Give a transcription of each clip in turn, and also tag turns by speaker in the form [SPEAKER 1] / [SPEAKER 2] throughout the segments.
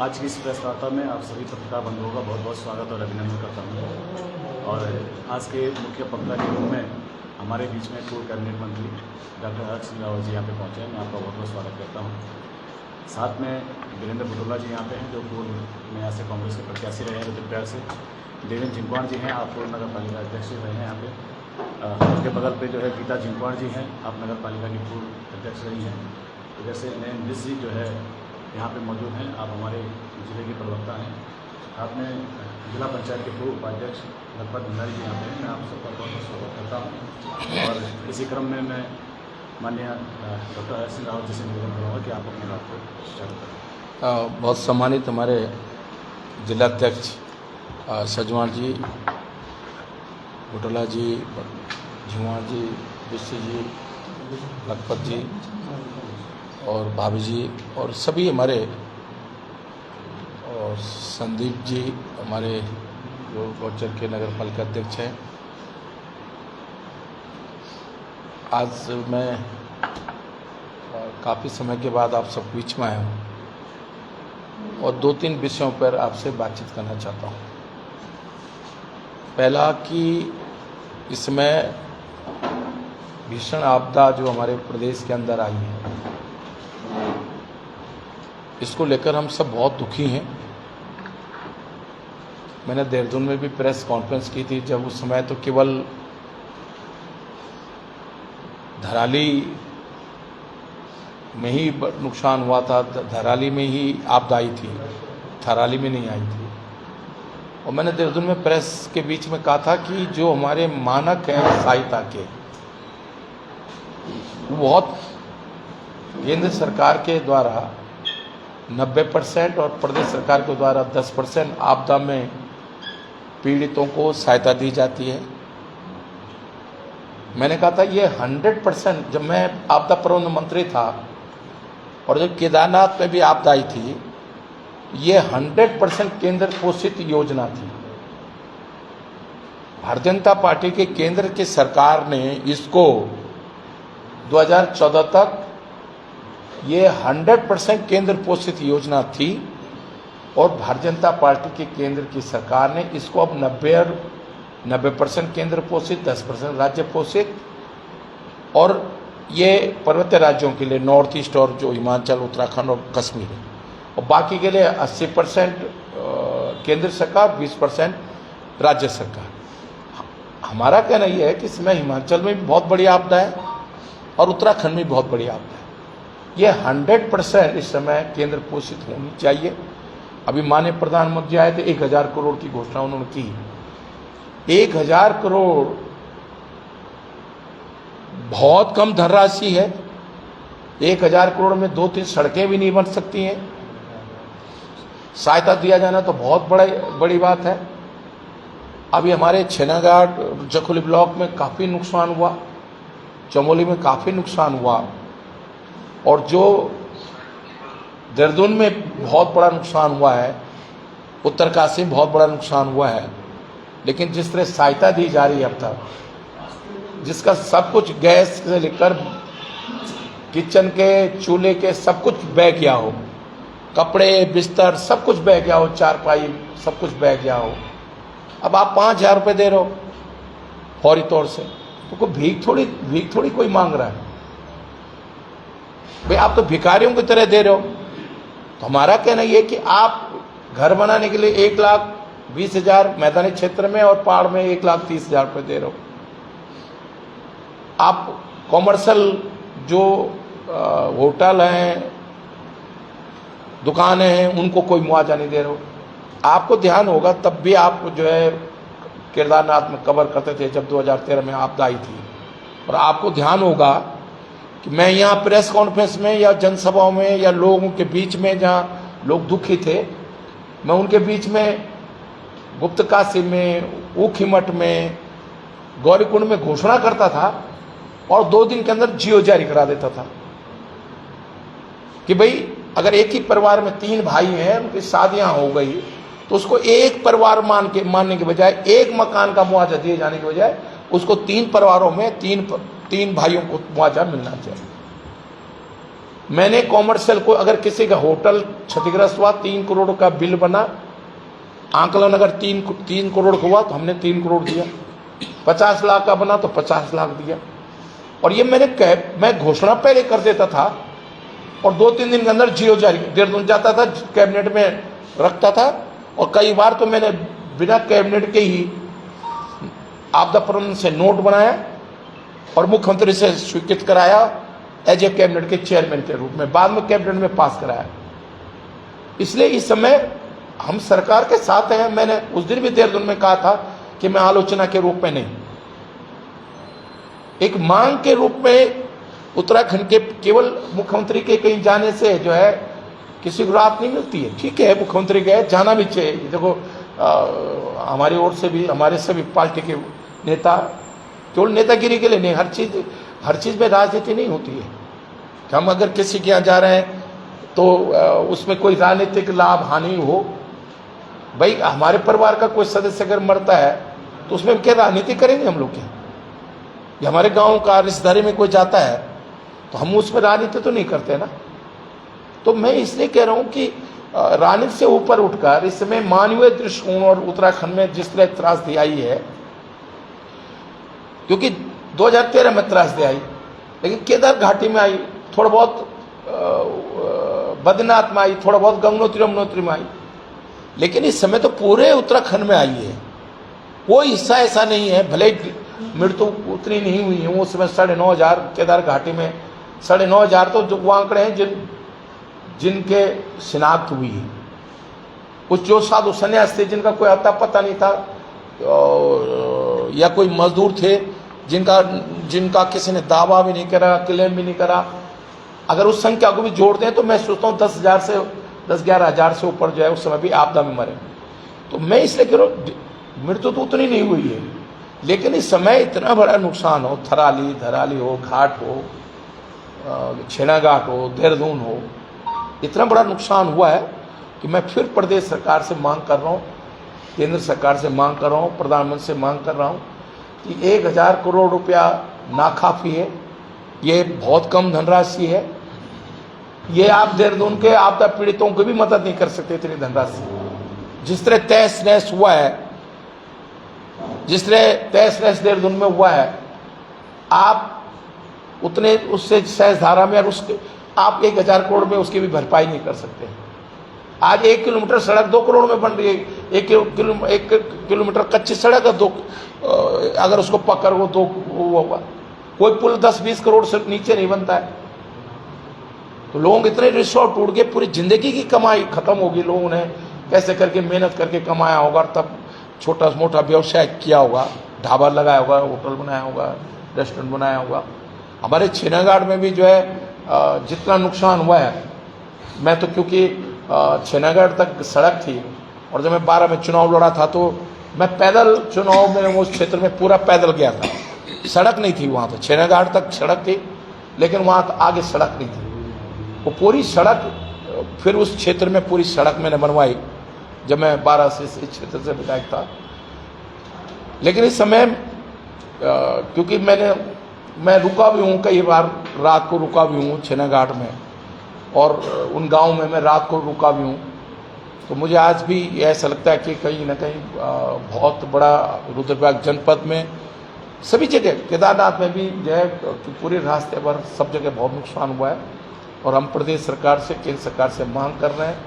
[SPEAKER 1] आज की इस प्रेस वार्ता में आप सभी पत्रकार बंधुओं का बहुत बहुत स्वागत और अभिनंदन करता हूँ। और आज के मुख्य वक्ता के रूप में हमारे बीच में पूर्व कैबिनेट मंत्री डॉक्टर हर्ष सिंह रावत जी यहाँ पे पहुँचे हैं। मैं आपका बहुत बहुत स्वागत करता हूँ। साथ में वीरेंद्र बुटोला जी यहाँ पे हैं, जो पूर्व में यहाँ से कांग्रेस के प्रत्याशी रहे हैं रुद्रप्रयाग से। देवेंद्र जिंकवाड़ जी हैं, आप पूर्व नगर पालिका अध्यक्ष रहे हैं यहाँ पे। उसके बगल पे जो है गीता जिंकवाड़ जी हैं, आप नगर पालिका की पूर्व अध्यक्ष रही हैं। तो जैसे नयन बिस जी जो है यहाँ पे मौजूद हैं, आप हमारे जिले के प्रवक्ता हैं। साथ में जिला पंचायत के पूर्व उपाध्यक्ष लखपत भंडारी जी यहाँ पे हैं। मैं आप सबका बहुत बहुत स्वागत करता हूँ। और इसी क्रम में मैं माननीय डॉक्टर हर्ष सिंह रावत जी से निवेदन करूँगा कि आप अपनी बात को चालू करें।
[SPEAKER 2] बहुत सम्मानित हमारे जिलाध्यक्ष सजवाण जी, बुटोला जी, झुंवाड़ जी, बिस्सी जी, लखपत जी और भाभी जी और सभी हमारे, और संदीप जी हमारे जो गौचर के नगर पालिका अध्यक्ष हैं। आज मैं काफ़ी समय के बाद आप सब बीच में आया हूँ और 2-3 विषयों पर आपसे बातचीत करना चाहता हूँ। पहला कि इसमें भीषण आपदा जो हमारे प्रदेश के अंदर आई है, इसको लेकर हम सब बहुत दुखी हैं। मैंने देहरादून में भी प्रेस कॉन्फ्रेंस की थी, जब उस समय तो केवल धराली में ही नुकसान हुआ था, धराली में ही आपदा आई थी, थराली में नहीं आई थी। और मैंने देहरादून में प्रेस के बीच में कहा था कि जो हमारे मानक हैं सहायता के, बहुत केंद्र सरकार के द्वारा 90% और प्रदेश सरकार के द्वारा 10% आपदा में पीड़ितों को सहायता दी जाती है। मैंने कहा था ये 100%, जब मैं आपदा प्रबंधन मंत्री था और जब केदारनाथ में भी आपदा आई थी, ये 100% केंद्र पोषित योजना थी। भारतीय जनता पार्टी के केंद्र की सरकार ने इसको 2014 तक ये 100% केंद्र पोषित योजना थी और भारतीय जनता पार्टी के केंद्र की सरकार ने इसको अब 90% केंद्र पोषित, 10% राज्य पोषित, और ये पर्वतीय राज्यों के लिए नॉर्थ ईस्ट और जो हिमाचल, उत्तराखंड और कश्मीर है, और बाकी के लिए 80% केंद्र सरकार, 20% राज्य सरकार। हमारा कहना यह है कि इसमें हिमाचल में भी बहुत बड़ी आपदा है और उत्तराखंड में भी बहुत बड़ी आपदा है। ये 100% इस समय केंद्र पोषित होनी चाहिए। अभी माननीय प्रधानमंत्री आए थे, 1000 करोड़ की घोषणा उन्होंने की। 1000 करोड़ बहुत कम धनराशि है। 1000 करोड़ में 2-3 सड़कें भी नहीं बन सकती हैं। सहायता दिया जाना तो बहुत बड़ी बात है। अभी हमारे छेनाघाट, जखोली ब्लॉक में काफ़ी नुकसान हुआ, चमोली में काफ़ी नुकसान हुआ, और जो देहरादून में बहुत बड़ा नुकसान हुआ है, उत्तरकाशी में बहुत बड़ा नुकसान हुआ है। लेकिन जिस तरह सहायता दी जा रही है अब तक, जिसका सब कुछ गैस से लेकर किचन के चूल्हे के सब कुछ बह गया हो, कपड़े बिस्तर सब कुछ बह गया हो, चारपाई सब कुछ बह गया हो, अब आप 5000 रुपये दे रहे हो फौरी तौर से, तो कोई भीख थोड़ी कोई मांग रहा है भाई, आप तो भिखारियों की तरह दे रहे हो। तो हमारा कहना यह कि आप घर बनाने के लिए 1,20,000 मैदानी क्षेत्र में और पहाड़ में 1,30,000 रुपये दे रहे हो। आप कॉमर्शियल जो होटल हैं, दुकानें हैं, उनको कोई मुआवजा नहीं दे रहे हो। आपको ध्यान होगा तब भी आप जो है केदारनाथ में कवर करते थे जब 2013 में आपदा आई थी, और आपको ध्यान होगा कि मैं यहाँ प्रेस कॉन्फ्रेंस में या जनसभाओं में या लोगों के बीच में जहाँ लोग दुखी थे, मैं उनके बीच में गुप्तकाशी में, ऊखीमठ में, गौरीकुंड में घोषणा करता था और 2 दिन के अंदर जियो जारी करा देता था कि भाई अगर एक ही परिवार में 3 भाई हैं, उनकी शादियां हो गई, तो उसको एक परिवार मानने के बजाय, एक मकान का मुआवजा दिए जाने के बजाय उसको 3 परिवारों में 3 भाइयों को मुआवजा मिलना चाहिए। मैंने कॉमर्शियल को, अगर किसी का होटल क्षतिग्रस्त हुआ, 3 करोड़ का बिल बना, आंकलन अगर 3 करोड़ का हुआ तो हमने 3 करोड़ दिया, 50 लाख का बना तो 50 लाख दिया। और ये मैं घोषणा पहले कर देता था और 2-3 दिन के अंदर जियो जारी देहरादून जाता था, कैबिनेट में रखता था। और कई बार तो मैंने बिना कैबिनेट के ही आपदा प्रबंधन से नोट बनाया और मुख्यमंत्री से स्वीकृत कराया एज ए कैबिनेट के चेयरमैन के रूप में, बाद में कैबिनेट में पास कराया। इसलिए इस समय हम सरकार के साथ हैं। मैंने उस दिन भी देहरादून में कहा था कि मैं आलोचना के रूप में नहीं, एक मांग के रूप में उत्तराखंड के केवल मुख्यमंत्री के कहीं जाने से जो है किसी को राहत नहीं मिलती है। ठीक है, मुख्यमंत्री गए, जाना भी चाहिए। देखो हमारी ओर से भी, हमारे सभी पार्टी के नेता केवल नेतागिरी के लिए नहीं, हर चीज में राजनीति नहीं होती है कि हम अगर किसी के यहाँ जा रहे हैं तो उसमें कोई राजनीतिक लाभ हानि हो। भाई हमारे परिवार का कोई सदस्य अगर मरता है तो उसमें क्या राजनीति करेंगे हम लोग? क्या या हमारे गांव का रिश्तेदारी में कोई जाता है तो हम उसमें राजनीति तो नहीं करते ना। तो मैं इसलिए कह रहा हूं कि राजनीति से ऊपर उठकर इस समय मानवीय दृष्टिकोण और उत्तराखंड में जिस तरह त्रासदी आई है, क्योंकि 2013 में त्रासदी आई, लेकिन केदार घाटी में आई, थोड़ा बहुत बद्रीनाथ में आई, थोड़ा बहुत गंगोत्री में आई, लेकिन इस समय तो पूरे उत्तराखंड में आई है। कोई हिस्सा ऐसा नहीं है, भले मृत्यु उतनी नहीं हुई है, वो समय 9,500 केदार घाटी में 9,500 तो जो वो आंकड़े हैं जिनके शिनाख्त हुई है। कुछ जो साधु संन्यास थे जिनका कोई अता पता नहीं था, या कोई मजदूर थे जिनका किसी ने दावा भी नहीं करा, क्लेम भी नहीं करा, अगर उस संख्या को भी जोड़ दें तो मैं सोचता हूँ 10-11 हज़ार से ऊपर जो है उस समय भी आपदा में मरे। तो मैं इसलिए कह रहा हूँ मृत्यु तो उतनी नहीं हुई है, लेकिन इस समय इतना बड़ा नुकसान हो, धराली हो, घाट हो, छेना घाट हो, देहरादून हो, इतना बड़ा नुकसान हुआ है कि मैं फिर प्रदेश सरकार से मांग कर रहा हूँ, केंद्र सरकार से मांग कर रहा हूँ, प्रधानमंत्री से मांग कर रहा हूँ कि 1,000 करोड़ रुपया नाकाफी है, ये बहुत कम धनराशि है। ये आप देहरादून के आपदा पीड़ितों को भी मदद नहीं कर सकते इतनी धनराशि। जिस तरह तहस नहस हुआ है, जिस तरह तहस नहस देहरादून में हुआ है, आप उतने उससे सहज धारा में उसके आप 1,000 करोड़ में उसकी भी भरपाई नहीं कर सकते। आज 1 किलोमीटर सड़क 2 करोड़ में बन रही है। 1 किलोमीटर कच्ची सड़क है, अगर उसको पकड़ वो 2 होगा। कोई पुल 10-20 करोड़ से नीचे नहीं बनता है। तो लोग इतने रिसोर्ट टूट गए, पूरी जिंदगी की कमाई खत्म होगी। लोगों ने कैसे करके मेहनत करके कमाया होगा, तब छोटा मोटा व्यवसाय किया होगा, ढाबा लगाया होगा, होटल बनाया होगा, रेस्टोरेंट बनाया होगा। हमारे छेनाघाट में भी जो है जितना नुकसान हुआ है, मैं तो क्योंकि छेनाघाट तक सड़क थी और जब मैं 12 में चुनाव लड़ा था तो मैं पैदल चुनाव में उस क्षेत्र में पूरा पैदल गया था। सड़क नहीं थी वहाँ, तो छेनाघाट तक सड़क थी लेकिन वहाँ आगे सड़क नहीं थी। वो पूरी सड़क फिर उस क्षेत्र में पूरी सड़क मैंने बनवाई जब मैं 12 से इस क्षेत्र से विधायक था। लेकिन इस समय क्योंकि मैं रुका भी हूँ, कई बार रात को रुका भी हूँ छेनाघाट में, और उन गाँव में मैं रात को रुका भी हूँ, तो मुझे आज भी ऐसा लगता है कि कहीं ना कहीं बहुत बड़ा रुद्रप्रयाग जनपद में सभी जगह, केदारनाथ में भी जो है पूरे रास्ते पर सब जगह बहुत नुकसान हुआ है। और हम प्रदेश सरकार से, केंद्र सरकार से मांग कर रहे हैं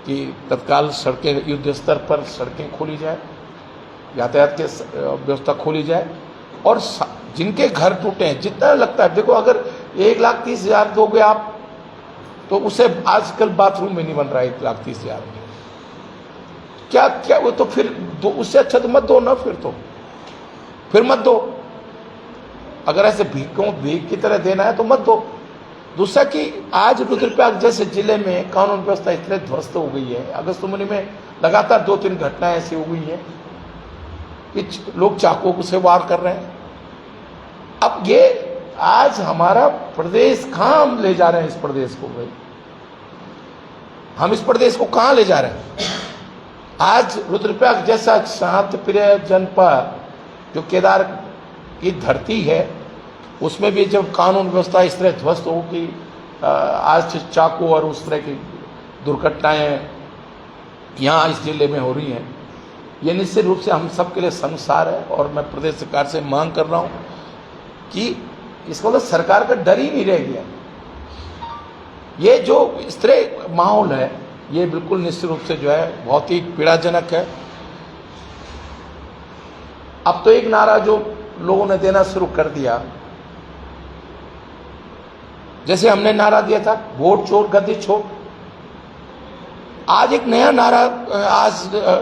[SPEAKER 2] कि तत्काल सड़कें, युद्ध स्तर पर सड़कें खोली जाए, यातायात की व्यवस्था खोली जाए, और जिनके घर टूटे हैं जितना लगता है, देखो अगर 1,30,000 दोगे आप तो उसे आजकल बाथरूम में नहीं बन रहा है 1,30,000 में, क्या वो तो फिर उससे अच्छा तो मत दो ना, फिर मत दो। अगर ऐसे भीख की तरह देना है तो मत दो। दूसरा कि आज रुद्रप्रयाग जैसे जिले में कानून व्यवस्था इतने ध्वस्त हो गई है, अगस्त महीने में लगातार 2-3 घटनाएं ऐसी हो गई हैं कि लोग चाकुओं से वार कर रहे हैं। अब ये आज हमारा प्रदेश कहाँ हम ले जा रहे हैं? इस प्रदेश को भाई हम इस प्रदेश को कहाँ ले जा रहे हैं? आज रुद्रप्रयाग जैसा शांत प्रिय जनपद जो केदार की धरती है, उसमें भी जब कानून व्यवस्था इस तरह ध्वस्त हो कि आज चाकू और उस तरह की दुर्घटनाएं यहाँ इस जिले में हो रही हैं, ये निश्चित रूप से हम सब के लिए शर्मसार है। और मैं प्रदेश सरकार से मांग कर रहा हूँ कि इसको तो सरकार का डर ही नहीं रह गया। ये जो इस तरह माहौल है, ये बिल्कुल निश्चित रूप से जो है बहुत ही पीड़ाजनक है। अब तो एक नारा जो लोगों ने देना शुरू कर दिया, जैसे हमने नारा दिया था वोट चोर गद्दी छोड़, आज एक नया नारा आज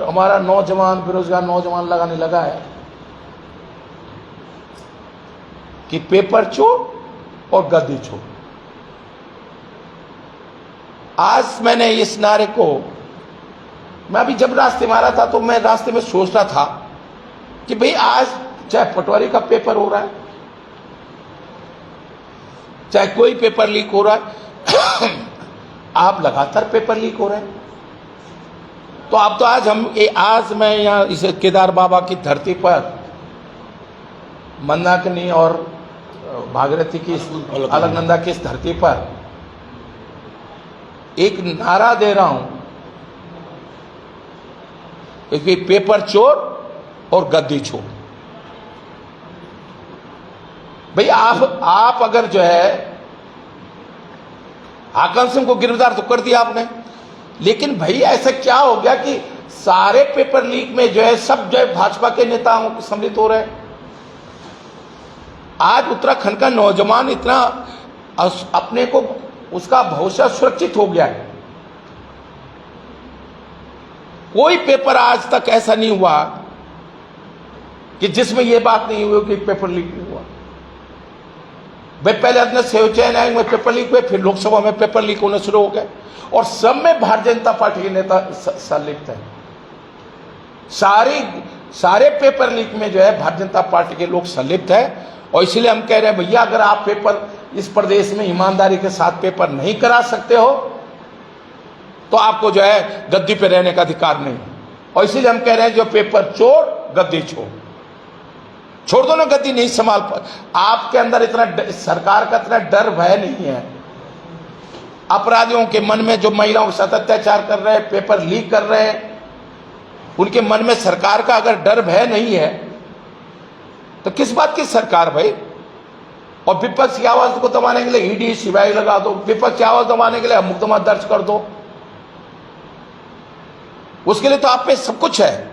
[SPEAKER 2] हमारा नौजवान, बेरोजगार नौजवान लगाने लगा है कि पेपर चोर और गद्दी छोड़। आज मैंने इस नारे को, मैं अभी जब रास्ते में आ रहा था तो मैं रास्ते में सोच रहा था कि भाई आज चाहे पटवारी का पेपर हो रहा है, चाहे कोई पेपर लीक हो रहा है, आप लगातार पेपर लीक हो रहे हैं। तो अब तो आज मैं यहाँ इस केदार बाबा की धरती पर मंदाकिनी और भागीरथी की अलकनंदा की इस धरती पर एक नारा दे रहा हूं कि पेपर चोर और गद्दी छोड़। भाई आप अगर जो है हाकम सिंह को गिरफ्तार तो कर दिया आपने, लेकिन भाई ऐसा क्या हो गया कि सारे पेपर लीक में जो है सब जो है भाजपा के नेता सम्मिलित हो रहे हैं। आज उत्तराखंड का नौजवान इतना अपने को, उसका भविष्य सुरक्षित हो गया है। कोई पेपर आज तक ऐसा नहीं हुआ कि जिसमें यह बात नहीं हुई कि पेपर लीक नहीं हुआ। भाई पहले अपने सेवचयन आयोग में पेपर लीक हुए, फिर लोकसभा में पेपर लीक होने शुरू हो गए, और सब में भारतीय जनता पार्टी के नेता संलिप्त है। सारे पेपर लीक में जो है भारतीय जनता पार्टी के लोग संलिप्त है। और इसलिए हम कह रहे हैं भैया, अगर आप पेपर इस प्रदेश में ईमानदारी के साथ पेपर नहीं करा सकते हो तो आपको जो है गद्दी पे रहने का अधिकार नहीं। और इसीलिए हम कह रहे हैं जो पेपर चोर गद्दी छोड़ दो ना, गद्दी नहीं संभाल पा। आपके अंदर इतना सरकार का इतना डर भय नहीं है। अपराधियों के मन में, जो महिलाओं के साथ अत्याचार कर रहे हैं, पेपर लीक कर रहे हैं, उनके मन में सरकार का अगर डर भय नहीं है तो किस बात की सरकार भाई। और विपक्ष की आवाज को दबाने के लिए ईडी सीबीआई लगा दो, विपक्ष की आवाज दबाने के लिए मुकदमा दर्ज कर दो, उसके लिए तो आप पे सब कुछ है।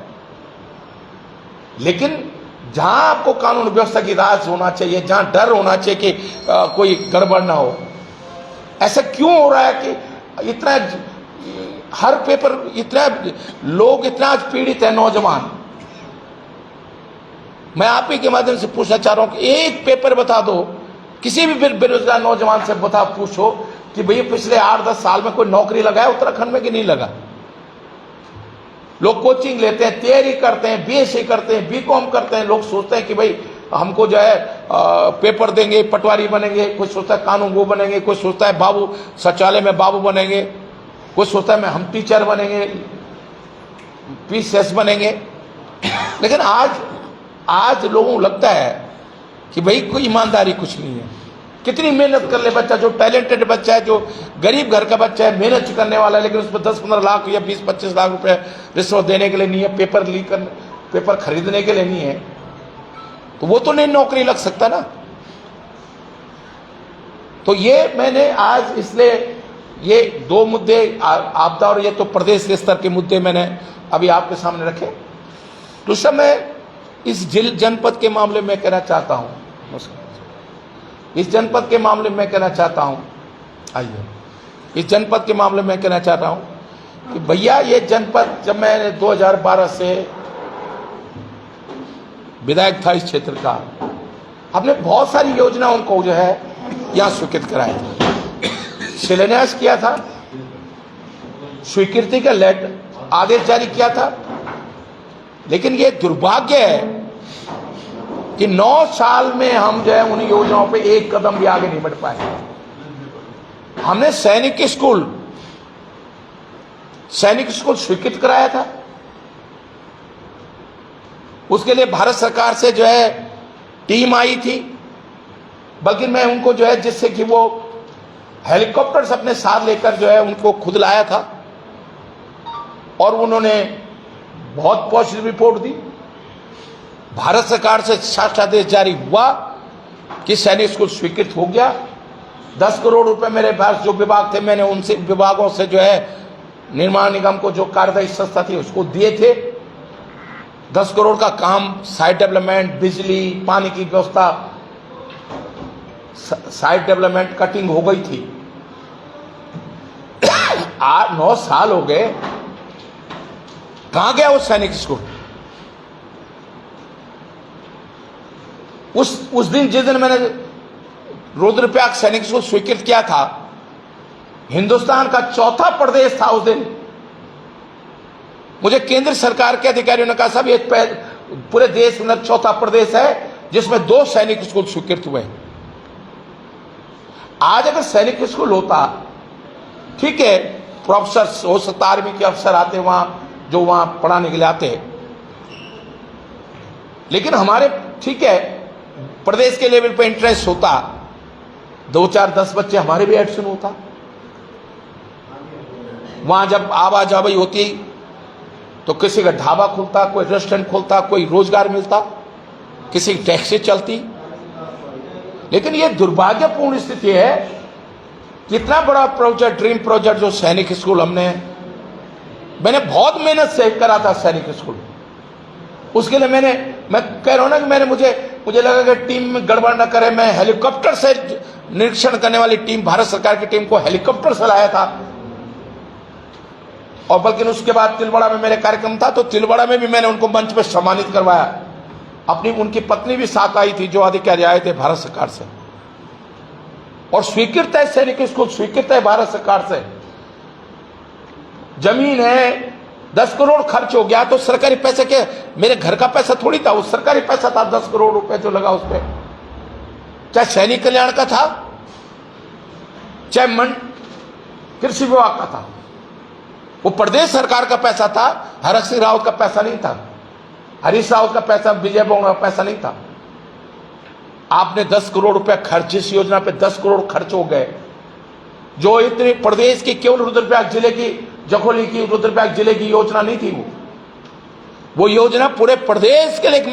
[SPEAKER 2] लेकिन जहां आपको कानून व्यवस्था की राज होना चाहिए, जहां डर होना चाहिए कि कोई गड़बड़ ना हो, ऐसा क्यों हो रहा है कि इतना हर पेपर, इतना लोग इतना आज पीड़ित है, नौजवान। मैं आप ही के माध्यम से पूछना चाह रहा हूं कि एक पेपर बता दो, किसी भी बेरोजगार नौजवान से पूछो कि भैया पिछले 8-10 साल में कोई नौकरी लगा है उत्तराखंड में कि नहीं लगा। लोग कोचिंग लेते हैं, तैयारी करते हैं, बीएससी करते हैं, बीकॉम करते हैं, लोग सोचते हैं कि भाई हमको जो है पेपर देंगे, पटवारी बनेंगे, कोई सोचता है कानून वो बनेंगे, कोई सोचता है बाबू शौचालय में बाबू बनेंगे, कोई सोचता है हम टीचर बनेंगे, पीसीएस बनेंगे। लेकिन आज लोगों को लगता है कि भाई कोई ईमानदारी कुछ नहीं है। कितनी मेहनत कर ले बच्चा, जो टैलेंटेड बच्चा है, जो गरीब घर का बच्चा है, मेहनत करने वाला है, लेकिन उसमें 10-15 लाख या 20-25 लाख रुपए रिश्वत देने के लिए नहीं है, पेपर लीक करने, पेपर खरीदने के लिए नहीं है, तो वो तो नहीं नौकरी लग सकता ना। तो ये मैंने आज इसलिए ये 2 मुद्दे, आपदा और ये तो प्रदेश के स्तर के मुद्दे मैंने अभी आपके सामने रखे। दूसरा, मैं इस जनपद के मामले में कहना चाहता हूं, इस जनपद के मामले में कहना चाहता हूं, आइए, इस जनपद के मामले में कहना चाहता हूं कि भैया ये जनपद, जब मैंने 2012 से विधायक था इस क्षेत्र का, हमने बहुत सारी योजना उनको जो है यहां स्वीकृत कराया था, शिलान्यास किया था, स्वीकृति का लेटर आदेश जारी किया था। लेकिन ये दुर्भाग्य है कि 9 साल में हम जो है उन योजनाओं पे एक कदम भी आगे नहीं बढ़ पाए। हमने सैनिक स्कूल स्वीकृत कराया था, उसके लिए भारत सरकार से जो है टीम आई थी, बल्कि मैं उनको जो है जिससे कि वो हेलीकॉप्टर से अपने साथ लेकर जो है उनको खुद लाया था और उन्होंने बहुत पॉजिटिव रिपोर्ट दी। भारत सरकार से शासनादेश जारी हुआ कि सैनिक स्कूल स्वीकृत हो गया। 10 करोड़ रुपए मेरे पास जो विभाग थे, मैंने उनसे विभागों से जो है निर्माण निगम को जो कार्यदायी संस्था थी उसको दिए थे। 10 करोड़ का काम, साइट डेवलपमेंट, बिजली, पानी की व्यवस्था, साइट डेवलपमेंट, कटिंग हो गई थी। 8-9 साल हो गए, कहां गया वो सैनिक स्कूल? उस दिन जिस दिन मैंने रुद्रप्रयाग सैनिक स्कूल स्वीकृत किया था, हिंदुस्तान का चौथा प्रदेश था उस दिन। मुझे केंद्र सरकार के अधिकारियों ने कहा, साहब ये पूरे देश में चौथा प्रदेश है जिसमें 2 सैनिक स्कूल स्वीकृत हुए। आज अगर सैनिक स्कूल होता, ठीक है, प्रोफेसर हो सकता, आर्मी के अफसर आते वहां, जो वहां पढ़ाने के लिए आते, लेकिन हमारे ठीक है प्रदेश के लेवल पे इंटरेस्ट होता, 2-4-10 बच्चे हमारे भी एडमिशन होता। वहां जब आवाजाही होती तो किसी का ढाबा खुलता, कोई रेस्टोरेंट खुलता, कोई रोजगार मिलता, किसी की टैक्सी चलती। लेकिन यह दुर्भाग्यपूर्ण स्थिति है, कितना बड़ा प्रोजेक्ट, ड्रीम प्रोजेक्ट जो सैनिक स्कूल मैंने बहुत मेहनत से करा था सैनिक स्कूल। उसके लिए मैं कह रहा हूं ना कि मुझे लगा कि टीम में गड़बड़ न करे। मैं हेलीकॉप्टर से निरीक्षण करने वाली टीम, भारत सरकार की टीम को हेलीकॉप्टर से लाया था। और बल्कि उसके बाद तिलवाड़ा में मेरे कार्यक्रम था, तो तिलवाड़ा में भी मैंने उनको मंच पर सम्मानित करवाया। उनकी पत्नी भी साथ आई थी, जो अधिकारी आए थे भारत सरकार से। और स्वीकृत है सैनिक स्कूल, स्वीकृत है भारत सरकार से। जमीन है, 10 करोड़ खर्च हो गया, तो सरकारी पैसे के, मेरे घर का पैसा थोड़ी था, वो सरकारी पैसा था। 10 करोड़ रुपए जो लगा उस पर, चाहे सैनिक कल्याण का था, चाहे कृषि विभाग का था, वो प्रदेश सरकार का पैसा था। हरक सिंह रावत का पैसा नहीं था, हरीश रावत का पैसा, विजय बोंग का पैसा नहीं था। आपने 10 करोड़ रुपए खर्च, इस योजना पे 10 करोड़ खर्च हो गए, जो इतने प्रदेश की, केवल रुद्रप्रयाग जिले की, जखोली की, रुद्रप्रयाग जिले की योजना नहीं थी। वो योजना पूरे प्रदेश के लिए एक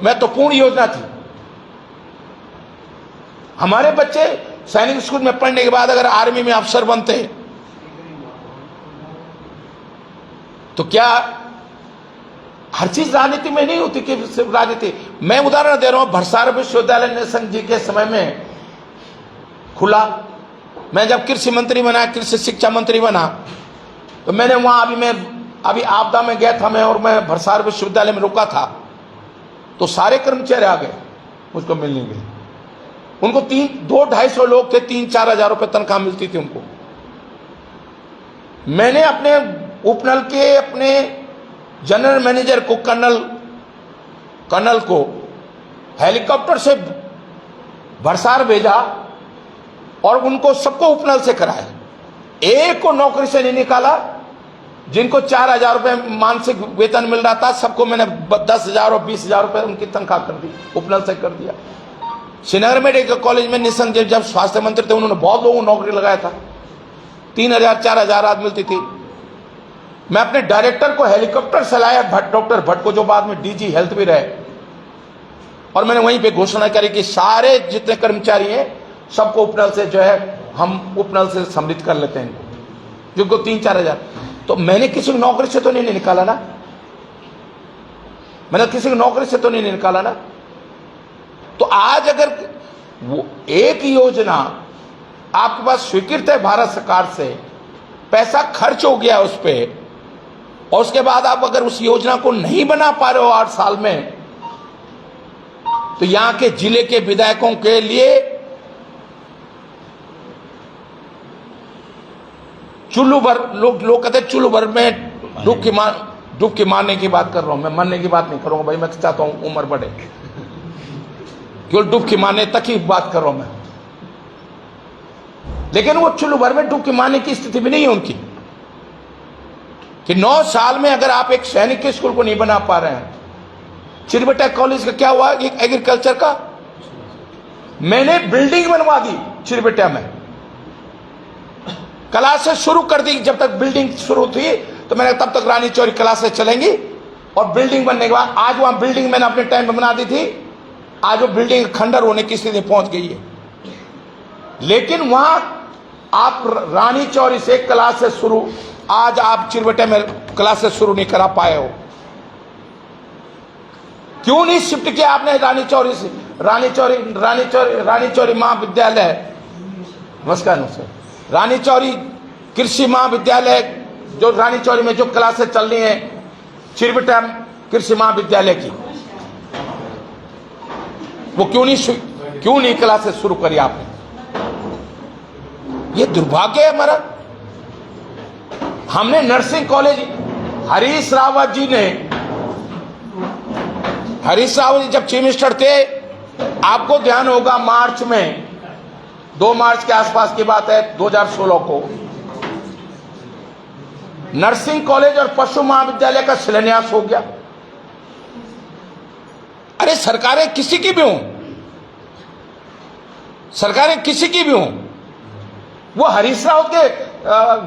[SPEAKER 2] महत्वपूर्ण योजना थी। हमारे बच्चे सैनिक स्कूल में पढ़ने के बाद अगर आर्मी में अफसर बनते, तो क्या हर चीज राजनीति में नहीं होती कि सिर्फ राजनीति। मैं उदाहरण दे रहा हूं, भरसार विश्वविद्यालय नेशन जी के समय में खुला। मैं जब कृषि मंत्री बना, कृषि शिक्षा मंत्री बना, तो मैंने वहां अभी आपदा में गया था मैं, और मैं भरसार विश्वविद्यालय में रुका था, तो सारे कर्मचारी आ गए मुझको मिलने के लिए। उनको 200-250 लोग थे, 3-4 हजार रुपए तनख्वाह मिलती थी उनको। मैंने अपने उपनल के अपने जनरल मैनेजर को, कर्नल को हेलीकॉप्टर से भरसार भेजा और उनको सबको उपनल से कराया। एक को नौकरी से नहीं निकाला। जिनको 4,000 रुपए मानसिक वेतन मिल रहा था, सबको मैंने 10,000 और 20,000 रुपए उनकी तनख्वाह कर दी, उपनल से कर दिया। श्रीनगर मेडिकल कॉलेज में निशंक जब स्वास्थ्य मंत्री थे, उन्होंने बहुत लोगों को नौकरी लगाया था, 3,000-4,000 आदमी मिलती थी। मैं अपने डायरेक्टर को हेलीकॉप्टर से लाया, डॉक्टर भट्ट को, जो बाद में डीजी हेल्थ भी रहे, और मैंने वहीं पे घोषणा करी कि सारे जितने कर्मचारी हैं सबको उपनल से जो है, हम उपनल से सम्मिलित कर लेते हैं जिनको 3-4 हजार। तो मैंने किसी को नौकरी से तो नहीं निकाला ना, मैंने किसी को नौकरी से तो नहीं निकाला ना। तो आज अगर वो एक योजना आपके पास स्वीकृत है भारत सरकार से, पैसा खर्च हो गया उस पर, और उसके बाद आप अगर उस योजना को नहीं बना पा रहे हो 8 साल में, तो यहां के जिले के विधायकों के लिए चुल्लू भर, लोग कहते हैं चुल्लू भर में डुबकी मारने की बात कर रहा हूं मैं, मरने की बात नहीं करूंगा भाई। मैं चाहता हूं उम्र बढ़े, केवल डुबकी मारने तक ही बात कर रहा हूं मैं। लेकिन वो चुल्लू भर में डुबकी मारने की स्थिति भी नहीं है उनकी, कि 9 साल में अगर आप एक सैनिक के स्कूल को नहीं बना पा रहे हैं। चिरबेटा कॉलेज का क्या हुआ, एक एग्रीकल्चर का, मैंने बिल्डिंग बनवा दी चिरबेटा में, क्लासेस शुरू कर दी। जब तक बिल्डिंग शुरू थी तो मैंने तब तक रानी चौरी क्लासेस चलेंगी, और बिल्डिंग बनने के बाद आज वहां बिल्डिंग मैंने अपने टाइम में बना दी थी, आज वो बिल्डिंग खंडर होने की स्थिति पहुंच गई है। लेकिन वहां आप रानी चौरी से क्लासेस शुरू, आज आप चिरबटे में क्लासेस शुरू नहीं करा पाए हो। क्यों नहीं शिफ्ट किया आपने रानी चौरी से? रानी चौरी महाविद्यालय, नमस्कार सर, रानी चौरी कृषि महाविद्यालय, जो रानी चौरी में जो क्लासेस चल रही हैं चिरबटा कृषि महाविद्यालय की, वो क्यों नहीं क्लासेस शुरू करी आपने? ये दुर्भाग्य है हमारा। हमने नर्सिंग कॉलेज, हरीश रावत जी जब चीफ मिनिस्टर थे, आपको ध्यान होगा मार्च में, 2 मार्च के आसपास की बात है 2016 को, नर्सिंग कॉलेज और पशु महाविद्यालय का शिलान्यास हो गया। अरे सरकारें किसी की भी हों, सरकारें किसी की भी हों, वो हरीश रावत के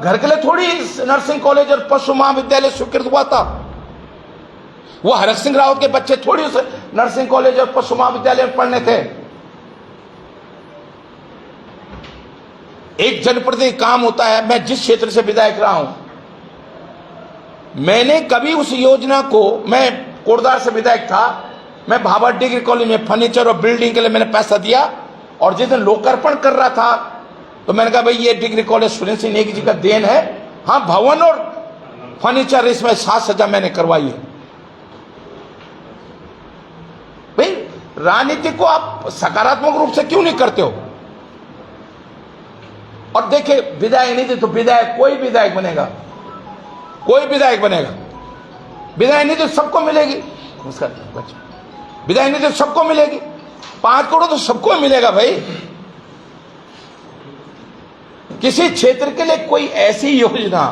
[SPEAKER 2] घर के लिए थोड़ी नर्सिंग कॉलेज और पशु महाविद्यालय स्वीकृत हुआ था। वो हरीश सिंह रावत के बच्चे थोड़ी उस नर्सिंग कॉलेज और पशु महाविद्यालय में पढ़ने थे। एक जनप्रतिनिधि काम होता है। मैं जिस क्षेत्र से विधायक रहा हूं, मैंने कभी उस योजना को, मैं कोटद्वार से विधायक था, मैं भाभा डिग्री कॉलेज में फर्नीचर और बिल्डिंग के लिए मैंने पैसा दिया, और जिस दिन लोकार्पण कर रहा था तो मैंने कहा भाई ये डिग्री कॉलेज सुरेंद्र सिंह नेगी जी का देन है। हाँ, भवन और फर्नीचर इसमें 7 मैंने करवाई है। भाई राजनीति को आप सकारात्मक रूप से क्यों नहीं करते हो? और देखिए, विधायक नहीं थे तो विधायक, कोई विधायक बनेगा, कोई विधायक बनेगा, विधायक नहीं तो सबको मिलेगी, विधायक नहीं तो सबको मिलेगी, 5 करोड़ तो सबको मिलेगा भाई। किसी क्षेत्र के लिए कोई ऐसी योजना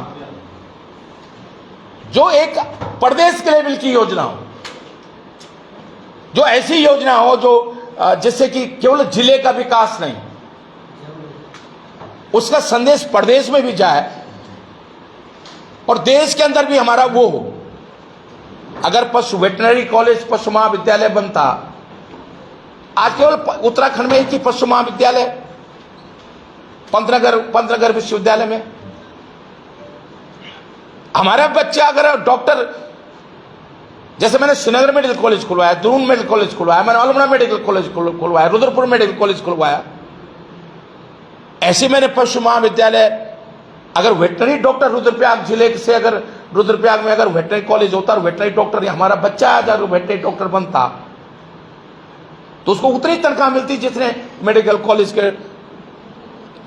[SPEAKER 2] जो एक प्रदेश के लेवल की योजना हो, जो ऐसी योजना हो जो जिससे कि केवल जिले का विकास नहीं, उसका संदेश प्रदेश में भी जाए और देश के अंदर भी हमारा वो हो। अगर पशु वेटनरी कॉलेज, पशु महाविद्यालय बनता, आज केवल उत्तराखंड में एक ही पशु महाविद्यालय, पंतनगर विश्वविद्यालय में। हमारे बच्चे अगर डॉक्टर, जैसे मैंने श्रीनगर मेडिकल कॉलेज खुलवाया, दून मेडिकल कॉलेज खुलवाया, मैंने अल्मोड़ा मेडिकल कॉलेज खुलवाया, रुद्रपुर मेडिकल कॉलेज खुलवाया, ऐसे मैंने पशु महाविद्यालय, अगर वेटनरी डॉक्टर रुद्रप्रयाग जिले से, अगर रुद्रप्रयाग में अगर वेटनरी कॉलेज होता और वेटनरी डॉक्टर हमारा बच्चा अगर वेटनरी डॉक्टर बनता तो उसको उतनी तनख्वाह मिलती जितने मेडिकल कॉलेज के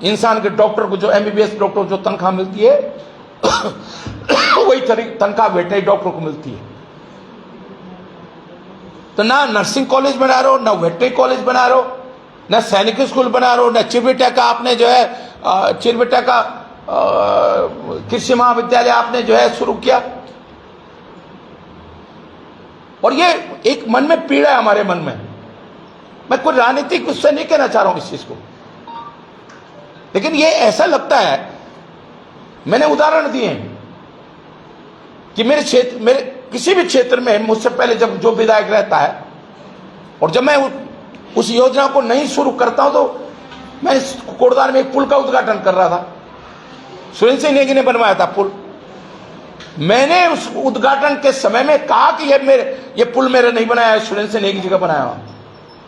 [SPEAKER 2] इंसान के डॉक्टर को, जो एमबीबीएस डॉक्टर को जो तनख्वाह मिलती है वही तनख्वाह वेटनरी डॉक्टर को मिलती है। तो ना नर्सिंग कॉलेज बना रहे हो, ना वेटनरी कॉलेज बना रहे हो, ना सैनिक स्कूल बना रहे हो, ना चिरबटा का आपने जो है चिरबटा का कृषि महाविद्यालय आपने जो है शुरू किया। और ये एक मन में पीड़ा है हमारे मन में। मैं कोई राजनीतिक उससे नहीं कहना चाह रहा हूं इस चीज को, लेकिन ये ऐसा लगता है, मैंने उदाहरण दिए कि मेरे क्षेत्र, मेरे किसी भी क्षेत्र में मुझसे पहले जब जो विधायक रहता है और जब मैं उस योजना को नहीं शुरू करता हूं, तो मैं कोटद्वार में एक पुल का उद्घाटन कर रहा था, सुरेंद्र सिंह नेगी ने बनवाया था पुल। मैंने उस उद्घाटन के समय में कहा कि ये पुल मेरे नहीं बनाया है, सुरेंद्र सिंह नेगी जी का बनाया।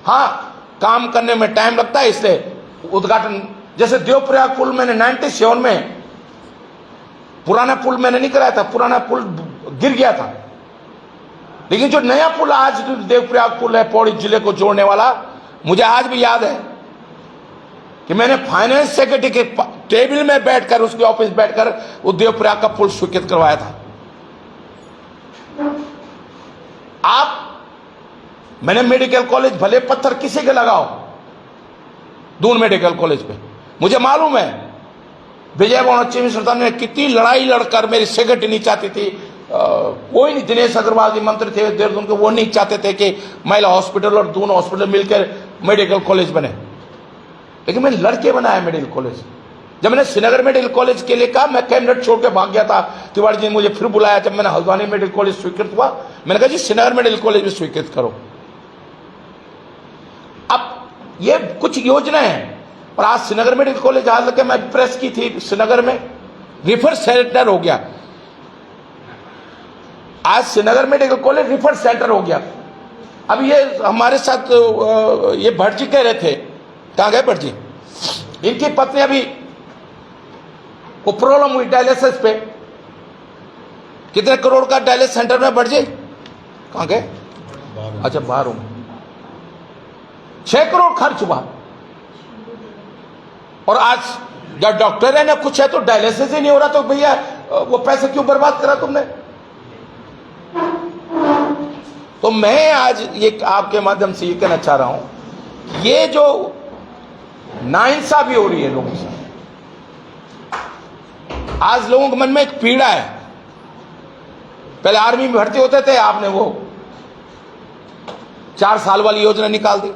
[SPEAKER 2] हाँ, काम करने में टाइम लगता है, इसलिए उद्घाटन, जैसे देवप्रयाग पुल मैंने 97 में, पुराना पुल मैंने नहीं कराया था, पुराना पुल गिर गया था, लेकिन जो नया पुल आज देवप्रयाग पुल है पौड़ी जिले को जोड़ने वाला, मुझे आज भी याद है कि मैंने फाइनेंस सेक्रेटरी के टेबल में बैठकर, उसके ऑफिस बैठकर वो देवप्रयाग का पुल स्वीकृत करवाया था। आप, मैंने मेडिकल कॉलेज भले पत्थर किसी के लगाओ, दून मेडिकल कॉलेज पे, मुझे मालूम है विजय चीफ सरदार ने कितनी लड़ाई लड़कर, मेरी सेक्रेटरी नहीं चाहती थी, कोई नहीं, दिनेश अग्रवाल जी मंत्री थे देहरादून के, वो नहीं चाहते थे कि महिला हॉस्पिटल और दून हॉस्पिटल मिलकर मेडिकल कॉलेज बने, लेकिन मैंने लड़के बनाया मेडिकल कॉलेज। जब मैंने श्रीनगर मेडिकल कॉलेज के लिए कहा, मैं कैबिनेट छोड़ के भाग गया था। तिवारी जी ने मुझे फिर बुलाया जब मैंने हल्द्वानी मेडिकल कॉलेज स्वीकृत हुआ। मैंने कहा जी श्रीनगर मेडिकल कॉलेज भी स्वीकृत करो। अब ये कुछ योजनाएं हैं, और आज श्रीनगर मेडिकल कॉलेज हाल के मैं प्रेस की थी, श्रीनगर में रिफर सेंटर हो गया। आज Srinagar medical college refer centre हो गया। अब ये हमारे साथ ये भट्ट जी कह रहे थे, कहां गए भट्ट जी? इनकी पत्नी अभी वो प्रॉब्लम हुई डायलिसिस पे, कितने करोड़ का डायलिसिस सेंटर में भट्ट जी कहां गए? अच्छा बाहर हूं। 6 करोड़ खर्च हुआ, और आज जब डॉक्टर है ना कुछ है तो डायलिसिस ही नहीं हो रहा, तो भैया वो पैसे क्यों बर्बाद करा तुमने? तो मैं आज ये आपके माध्यम से ये कहना चाह रहा हूं, ये जो नाइंसाफी हो रही है लोगों से, आज लोगों के मन में एक पीड़ा है। पहले आर्मी में भर्ती होते थे, आपने वो 4 साल वाली योजना निकाल दी।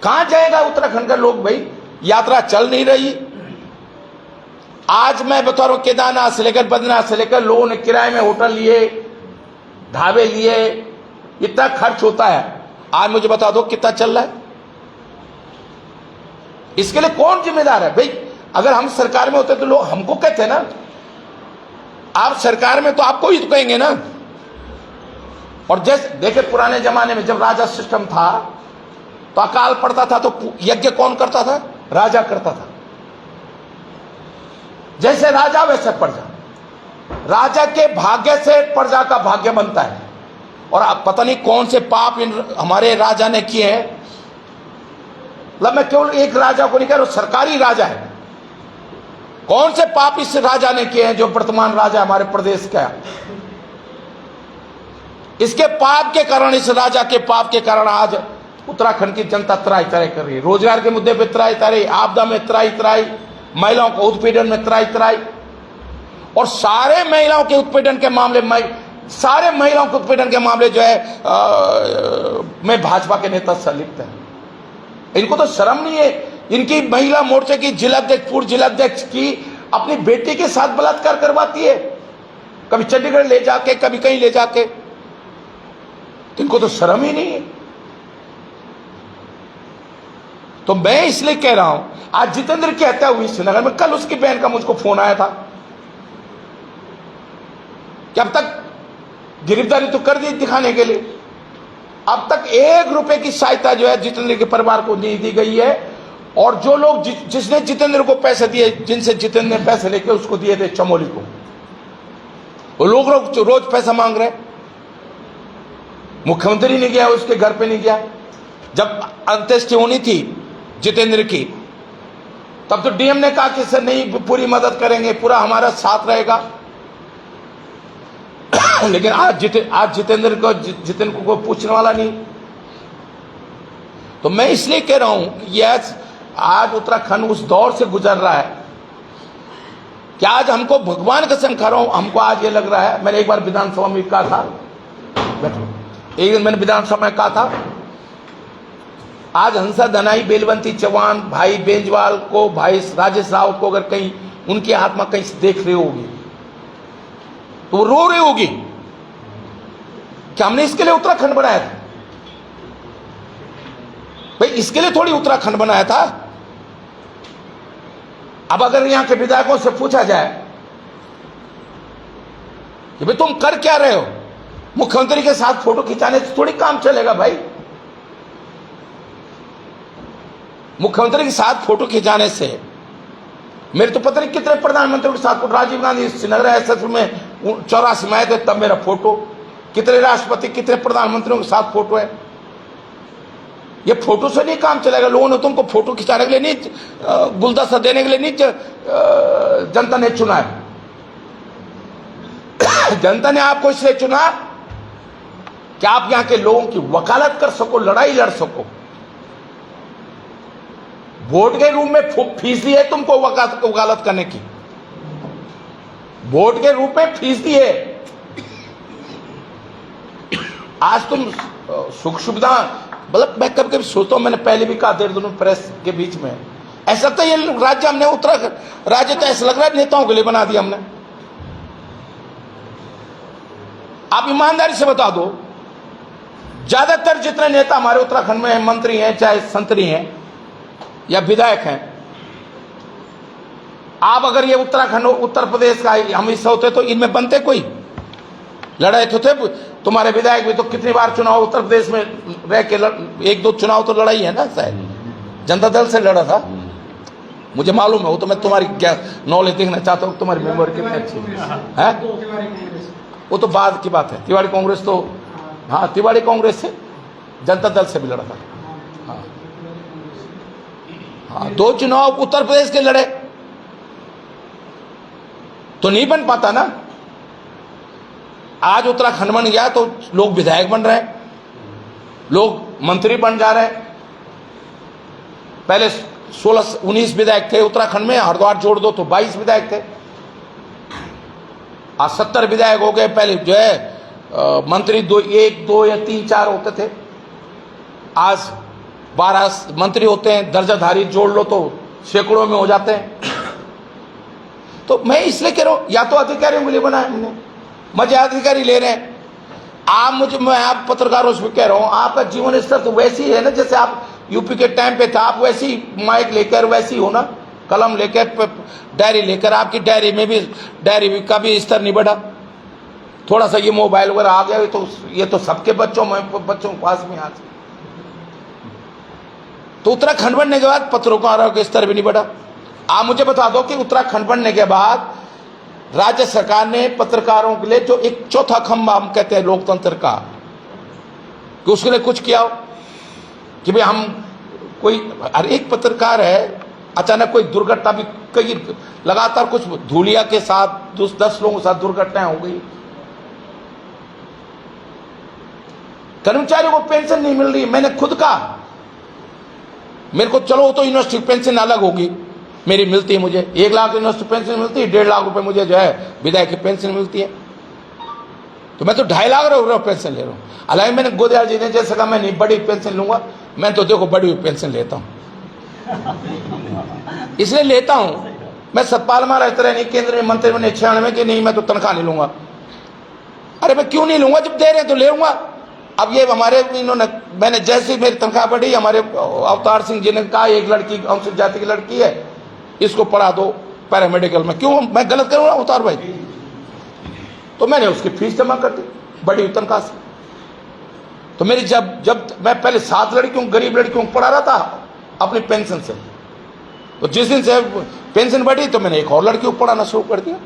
[SPEAKER 2] कहां जाएगा उत्तराखंड का लोग भाई? यात्रा चल नहीं रही। आज मैं बता रहा हूं, केदारनाथ से लेकर बद्रीनाथ से लेकर लोगों ने किराए में होटल लिए, ढाबे लिए, इतना खर्च होता है। आज मुझे बता दो कितना चल रहा है? इसके लिए कौन जिम्मेदार है भाई? अगर हम सरकार में होते तो लोग हमको कहते ना, आप सरकार में तो आपको ही तो कहेंगे ना। और जैसे देखे पुराने जमाने में जब राजा सिस्टम था तो अकाल पड़ता था तो यज्ञ कौन करता था? राजा करता था। जैसे राजा वैसे प्रजा, राजा के भाग्य से प्रजा का भाग्य बनता है। और आप पता नहीं कौन से पाप इन हमारे राजा ने किए हैं। मतलब मैं केवल एक राजा को नहीं कह रहा, सरकारी राजा है। कौन से पाप इस राजा ने किए हैं जो वर्तमान राजा हमारे प्रदेश का? इसके पाप के कारण, इस राजा के पाप के कारण आज उत्तराखंड की जनता त्राही त्राही कर रही है। रोजगार के मुद्दे पे त्राही त्राही, आपदा में त्राही त्राही, महिलाओं को उत्पीड़न में त्राही त्राही। और सारे महिलाओं के उत्पीड़न के मामले जो है में भाजपा के नेता संलिप्त हैं। इनको तो शर्म नहीं है। इनकी महिला मोर्चे की जिलाध्यक्ष, पूर्व जिलाध्यक्ष की अपनी बेटी के साथ बलात्कार करवाती है, कभी चंडीगढ़ ले जाके, कभी कहीं ले जाके। इनको तो शर्म ही नहीं है। तो मैं इसलिए कह रहा हूं, आज जितेंद्र की हत्या हुई श्रीनगर में, कल उसकी बहन का मुझको फोन आया था कि अब तक गिरफ्तारी तो कर दी दिखाने के लिए, अब तक 1 रुपए की सहायता जो है जितेंद्र के परिवार को नहीं दी गई है। और जो लोग जिसने जितेंद्र को पैसे दिए, जिनसे जितेंद्र ने पैसे लेके उसको दिए थे चमोली को, वो लोग रोज पैसा मांग रहे। मुख्यमंत्री नहीं गया, उसके घर पे नहीं गया। जब अंत्येष्टि होनी थी जितेंद्र की, तब तो डीएम ने कहा कि सर नहीं, पूरी मदद करेंगे, पूरा हमारा साथ रहेगा। लेकिन आज जितेंद्र को पूछने वाला नहीं। तो मैं इसलिए कह रहा हूं कि यह आज उत्तराखंड उस दौर से गुजर रहा है कि आज हमको, भगवान कसम खा रहा हूं, हमको आज ये लग रहा है। मैंने एक बार विधानसभा में कहा था, एक दिन मैंने विधानसभा में कहा था, आज हंसा दनाई, बेलवंती चौहान, भाई बेंजवाल को, भाई राजेश राव को अगर कहीं उनकी आत्मा कहीं से देख रही होगी तो वो रो रही होगी कि हमने इसके लिए उत्तराखंड बनाया था। भाई इसके लिए थोड़ी उत्तराखंड बनाया था। अब अगर यहां के विधायकों से पूछा जाए कि भाई तुम कर क्या रहे हो, मुख्यमंत्री के साथ फोटो खिंचाने से थोड़ी काम चलेगा भाई। मुख्यमंत्री के साथ फोटो खिंचाने से मेरे तो पता नहीं कितने प्रधानमंत्रियों के साथ, राजीव गांधी श्रीनगर एसएस में 84 में आए थे तब मेरा फोटो, कितने राष्ट्रपति, कितने प्रधानमंत्रियों के साथ फोटो है। ये फोटो से नहीं काम चलेगा। लोगों ने तुमको फोटो खिंचाने के लिए नहीं, गुलदस्ता देने के लिए नहीं जनता ने चुना है। जनता ने आपको इसलिए चुना कि आप यहां के लोगों की वकालत कर सको, लड़ाई लड़ सको। वोट के रूप में फीस दी है तुमको वकालत करने की, वोट के रूप में फीस दी है। आज तुम सुख सुविधा, मतलब मैं कभी कभी सोचता हूं, मैंने पहले भी कहा देहरादून प्रेस के बीच में, ऐसा तो ये राज्य हमने उत्तराखंड राज्य तो ऐसा लग रहा है नेताओं के लिए बना दिया हमने। आप ईमानदारी से बता दो, ज्यादातर जितने नेता हमारे उत्तराखंड में हैं, मंत्री हैं, चाहे संतरी हैं या विधायक हैं, आप अगर ये उत्तराखंड उत्तर प्रदेश का हम हिस्सा होते तो इनमें बनते कोई? लड़ाई तो थे तुम्हारे विधायक भी तो कितनी बार चुनाव उत्तर प्रदेश में रह के एक दो चुनाव तो लड़ाई है ना, शायद जनता दल से लड़ा था, मुझे मालूम है वो। तो मैं तुम्हारी क्या नॉलेज देखना चाहता हूँ, तुम्हारी मेमोरी कितनी अच्छी है। वो तो बाद की बात है। तिवाड़ी कांग्रेस तो, हाँ तिवाड़ी कांग्रेस से, जनता दल से भी लड़ा था। हाँ हाँ, 2 चुनाव उत्तर प्रदेश के लड़े तो नहीं बन पाता ना। आज उत्तराखंड बन गया तो लोग विधायक बन रहे हैं, लोग मंत्री बन जा रहे हैं। पहले 16-19 विधायक थे उत्तराखंड में, हरिद्वार जोड़ दो तो 22 विधायक थे। आज 70 विधायक हो गए। पहले जो है मंत्री 1, 2 या 3, 4 होते थे, आज 12 मंत्री होते हैं। दर्जाधारी जोड़ लो तो सैकड़ों में हो जाते हैं। तो मैं इसलिए कह रहा हूं, या तो अधिकारियों के लिए बनाया हमने, मजे अधिकारी ले रहे हैं। मैं आप पत्रकारों से कह रहा हूं, आपका जीवन स्तर तो वैसी है ना जैसे आप यूपी के टाइम पे था। आप वैसी माइक लेकर वैसी हो ना, कलम लेकर, डायरी लेकर। आपकी डायरी का भी स्तर नहीं बढ़ा। थोड़ा सा ये मोबाइल वगैरह आ गया तो ये तो सबके बच्चों के पास में आज। तो उत्तराखंड बनने के बाद पत्रकारों का स्तर भी नहीं बढ़ा। आप मुझे बता दो कि उत्तराखंड बनने के बाद राज्य सरकार ने पत्रकारों के लिए जो एक चौथा खंभा हम कहते हैं लोकतंत्र का, कि उसके लिए कुछ किया हो कि भाई हम कोई, हर एक पत्रकार है, अचानक कोई दुर्घटना भी, कई लगातार कुछ धूलिया के साथ 10 लोगों के साथ दुर्घटनाएं हो गई। कर्मचारियों को पेंशन नहीं मिल रही। मैंने खुद कहा, मेरे को चलो तो यूनिवर्सिटी पेंशन अलग होगी, मेरी मिलती है मुझे 1 लाख यूनिवर्सिटी पेंशन मिलती है, 1.5 लाख रुपए मुझे जो है विधायक की पेंशन मिलती है। तो मैं तो 2.5 लाख रुपए पेंशन ले रहा हूँ। हालांकि मैंने गोदयाल जी ने जैसे कहा मैं नहीं बड़ी पेंशन लूंगा, मैं तो देखो बड़ी हुई पेंशन लेता हूँ। इसलिए लेता हूँ, मैं सतपाल महाराज तरह नहीं, केंद्र में मंत्री बने 96 के, नहीं मैं तो तनख्वाह नहीं लूंगा। अरे मैं क्यों नहीं लूंगा, जब दे रहे हैं तो ले लूंगा। अब ये हमारे इन्होंने, मैंने जैसे मेरी तनख्वाह बढ़ी, हमारे अवतार सिंह जी ने कहा एक लड़की अनुसूचित जाति की लड़की है, इसको पढ़ा दो पैरामेडिकल में। क्यों मैं गलत करूंगा अवतार भाई? तो मैंने उसकी फीस जमा कर दी बड़ी तनख्वाह से। तो मेरी जब मैं पहले 7 लड़कियों, गरीब लड़कियों को पढ़ा रहा था अपनी पेंशन से, तो जिस दिन से पेंशन बढ़ी तो मैंने एक और लड़की को पढ़ाना शुरू कर दिया।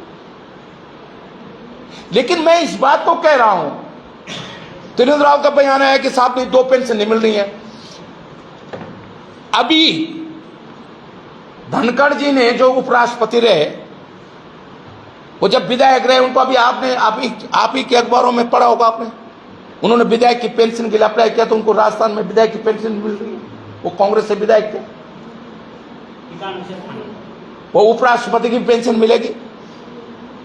[SPEAKER 2] लेकिन मैं इस बात को कह रहा हूं, त्रिवेंद्र राव का बयान है कि साहब ने 2 पेंशन नहीं मिल रही है। अभी धनखड़ जी ने जो उपराष्ट्रपति रहे, वो जब विधायक रहे, उनको अभी आप ही के अखबारों में पढ़ा होगा आपने, उन्होंने विधायक की पेंशन के लिए अप्लाई किया तो उनको राजस्थान में विधायक की पेंशन मिल रही है। वो कांग्रेस से विधायक थे। वो उपराष्ट्रपति की पेंशन मिलेगी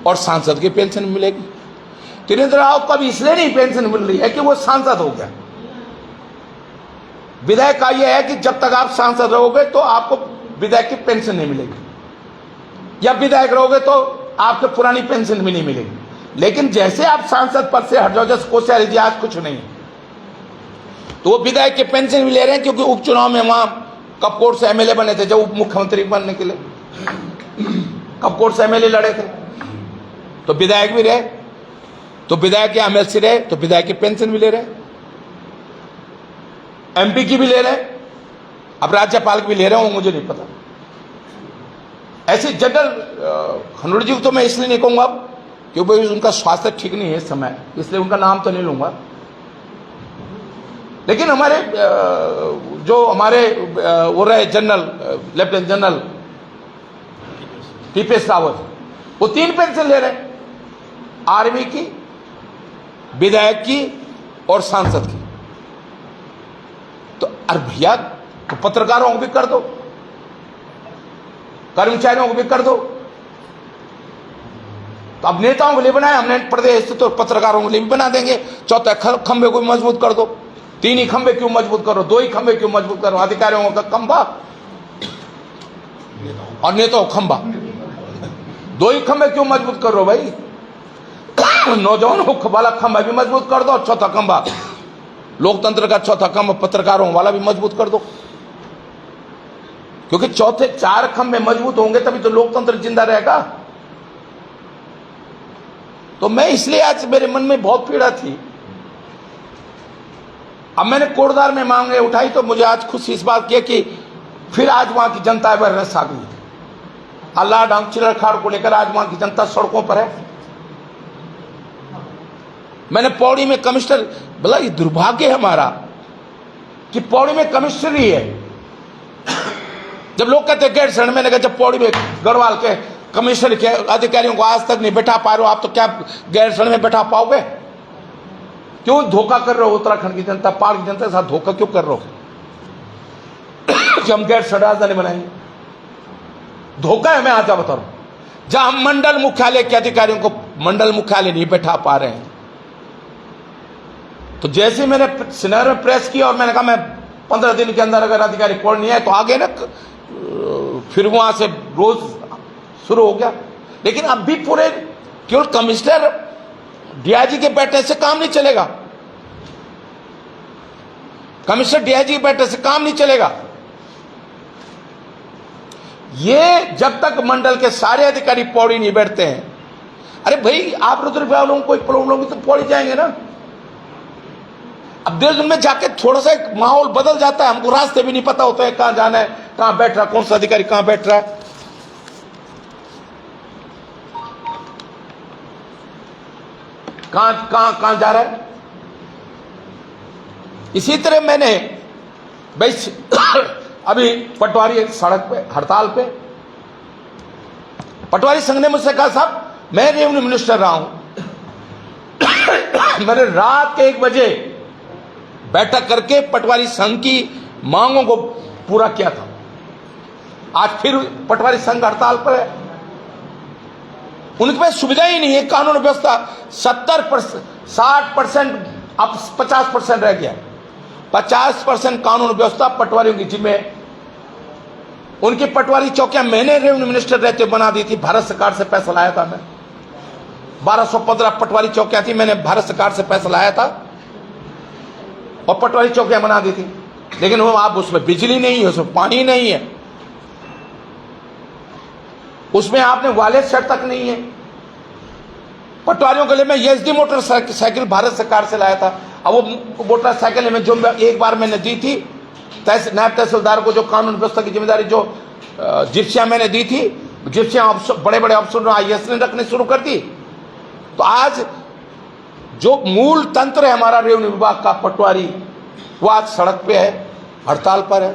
[SPEAKER 2] और सांसद की पेंशन मिलेगी। त्रिवेंद्र राव को अभी इसलिए नहीं पेंशन मिल रही है कि वो सांसद हो गया। विधायक का यह है कि जब तक आप सांसद रहोगे तो आपको विधायक की पेंशन नहीं मिलेगी, या विधायक रहोगे तो आपको पुरानी पेंशन भी नहीं मिलेगी। लेकिन जैसे आप सांसद पद से हट जाओ, जैसे कोश्यारी जी आज कुछ नहीं, तो वो विधायक की पेंशन भी ले रहे हैं, क्योंकि उपचुनाव में वहां कपकोट से एमएलए बने थे। जब उप मुख्यमंत्री बनने के लिए कपकोट से एमएलए लड़े थे, तो विधायक भी रहे, तो विधायक या एमएलसी रहे तो विधायक की पेंशन भी ले रहे, एमपी की भी ले रहे, अब राज्यपाल की भी ले रहे हो, मुझे नहीं पता। ऐसे जनरल खनोड़ी जी को तो मैं इसलिए नहीं कहूंगा क्योंकि उनका स्वास्थ्य ठीक नहीं है इस समय, इसलिए उनका नाम तो नहीं लूंगा। लेकिन हमारे जो हमारे वो रहे general, lieutenant general TPS Rawat, वो 3 पेंशन ले रहे, आर्मी की, विधायक की और सांसद की। तो अरे भैया, तो पत्रकारों को भी कर दो, कर्मचारियों को भी कर दो। तो अब नेताओं के लिए बनाए हमने प्रदेश, तो पत्रकारों के लिए भी बना देंगे। चौथा खंबे को भी मजबूत कर दो। 3 ही खंबे क्यों मजबूत करो, 2 ही खंबे क्यों मजबूत करो? अधिकारियों का खंबा और नेताओं खंबा। दो ही खंबे क्यों मजबूत कर रहे हो भाई? नौजवानों वाला खंबा भी मजबूत कर दो, और चौथा खंबा लोकतंत्र का चौथा खंबा पत्रकारों वाला भी मजबूत कर दो, क्योंकि चौथे चार खंबे मजबूत होंगे तभी तो लोकतंत्र जिंदा रहेगा। तो मैं इसलिए आज मेरे मन में बहुत पीड़ा थी। अब मैंने कोटद्वार में मांगे उठाई तो मुझे आज खुशी इस बात की कि फिर आज वहां की जनता रस आ गई। अल्लाह डांग चिलखाड़ को लेकर आज वहां की जनता सड़कों पर है। मैंने पौड़ी में कमिश्नर बोला, ये दुर्भाग्य है हमारा कि पौड़ी में कमिश्नर ही है। जब लोग कहते हैं गैर शरण, मैंने कहा जब पौड़ी में गढ़वाल के कमिश्नर के अधिकारियों को आज तक नहीं बैठा पा रहे हो, आप तो क्या गैर शरण में बैठा पाओगे? क्यों धोखा कर रहे हो उत्तराखंड की जनता, पहाड़ की जनता के साथ धोखा क्यों कर रहे हो कि हम गैर शरण राजधानी बनाएंगे? धोखा है। मैं आज बता रहा हूं, जहां हम मंडल मुख्यालय के अधिकारियों को मंडल मुख्यालय नहीं बैठा पा रहे हैं, तो जैसे मैंने सिनेर में प्रेस किया और मैंने कहा मैं 15 दिन के अंदर अगर अधिकारी पौड़ नहीं आए तो आगे ना, फिर वहां से रोज शुरू हो गया। लेकिन अब भी पूरे केवल कमिश्नर डीआईजी के बैठने से काम नहीं चलेगा। कमिश्नर डीआईजी के बैठने से काम नहीं चलेगा। ये जब तक मंडल के सारे अधिकारी पौड़ी नहीं बैठते हैं, अरे भाई आप रुद्रप्रयाग वालों को कोई प्रॉब्लम होगी तो पौड़ी जाएंगे ना। अब देहरादून में जाके थोड़ा सा एक माहौल बदल जाता है, हमको रास्ते भी नहीं पता होता है कहां जाना है, कहां बैठ रहा, कौन सा अधिकारी कहां बैठ रहा है। कहां जा रहा है। इसी तरह मैंने भाई अभी पटवारी सड़क पे हड़ताल पे, पटवारी संघ ने मुझसे कहा साहब मैं रेवेन्यू मिनिस्टर रहा हूं, मैंने रात के 1 बजे बैठक करके पटवारी संघ की मांगों को पूरा किया था। आज फिर पटवारी संघ हड़ताल पर है। उनके पास सुविधा ही नहीं है। कानून व्यवस्था 70% 60% अब 50% रह गया। 50% कानून व्यवस्था पटवारियों की जिम्मे। उनकी पटवारी चौकियां मैंने रेवेन्यू मिनिस्टर रहते बना दी थी, भारत सरकार से पैसा लाया था मैं। 1215 पटवारी चौकियां थी, मैंने भारत सरकार से पैसा लाया था और पटवारी चौकियां बना दी थी। लेकिन वो आप उसमें बिजली नहीं है, उसमें पानी नहीं है, उसमें आपने वायलेट सेट तक नहीं है। पटवारियों के लिए मैं एसडी मोटरसाइकिल भारत सरकार से लाया था। अब वो मोटरसाइकिल में जो एक बार मैंने दी थी नायब तहसीलदार को, जो कानून व्यवस्था की जिम्मेदारी, जो जिप्सियां मैंने दी थी, जिप्सियां बड़े बड़े अफसरों आईएएस ने रखने शुरू कर दी। तो आज जो मूल तंत्र है हमारा रेवेन्यू विभाग का, पटवारी, वो आज सड़क पे है, हड़ताल पर है।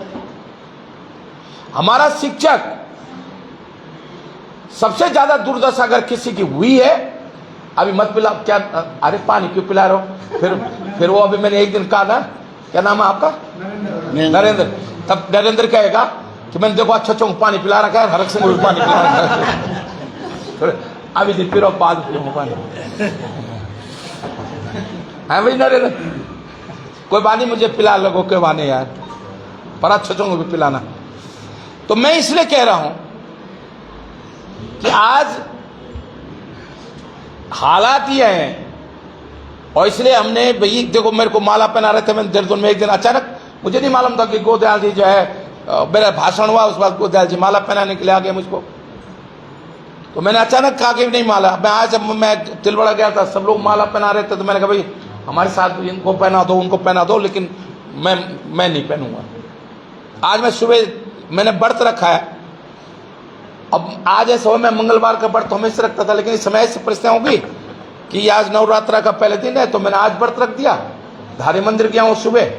[SPEAKER 2] हमारा शिक्षक, सबसे ज्यादा दुर्दशा अगर किसी की हुई है, अभी मत पिला, क्या अरे पानी क्यों पिला रहे हो? फिर वो अभी मैंने एक दिन कहा ना, क्या नाम है आपका? नरेंद्र। तब नरेंद्र कहेगा कि मैंने देखो अच्छा को पानी पिला रखा है, हरक सिंह को भी पानी पिला रखा है। अभी दिन फिर बाद पानी है भाई नरेंद्र, कोई बानी मुझे पिला लगो, कोई बानी यार, पर अच्छा को भी पिलाना। तो मैं इसलिए कह रहा हूं कि आज हालात ये हैं, और इसलिए हमने भाई देखो, मेरे को माला पहना रहे थे, मैं देहरादून में एक दिन अचानक, मुझे नहीं मालूम था कि गोदयाल जी जो है, मेरा भाषण हुआ उस बात गोदयाल जी माला पहनाने के लिए आ गए मुझको। तो मैंने अचानक कहा कि नहीं माला, मैं आज मैं तिलवाड़ा गया था, सब लोग माला पहना रहे थे, तो मैंने कहा भाई हमारे साथ इनको पहना दो, उनको पहना दो, लेकिन मैं नहीं पहनूंगा। आज मैं सुबह मैंने व्रत रखा है। अब आज ऐसा हो, मैं मंगलवार का व्रत हमेशा रखता था, लेकिन इस समय ऐसी परिस्थितियां होगी कि आज नवरात्रा का पहले दिन है, तो मैंने आज व्रत रख दिया। धारी मंदिर गया हूँ सुबह,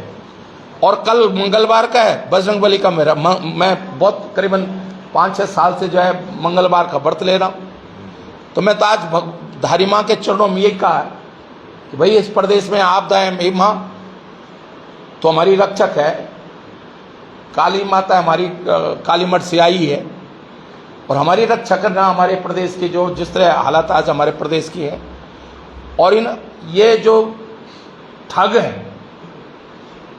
[SPEAKER 2] और कल मंगलवार का है, बजरंगबली का मेरा, मैं बहुत करीबन 5-6 साल से जो है मंगलवार का व्रत ले रहा हूँ। तो मैं तो आज धारी माँ के चरणों में यही कहा है कि भाई इस प्रदेश में आपदाएं, मेरी माँ तो हमारी रक्षक है, काली माता हमारी, काली मठ से आई है, और हमारी रक्षा करना हमारे प्रदेश की, जो जिस तरह हालात आज हमारे प्रदेश की है। और ये जो ठग है,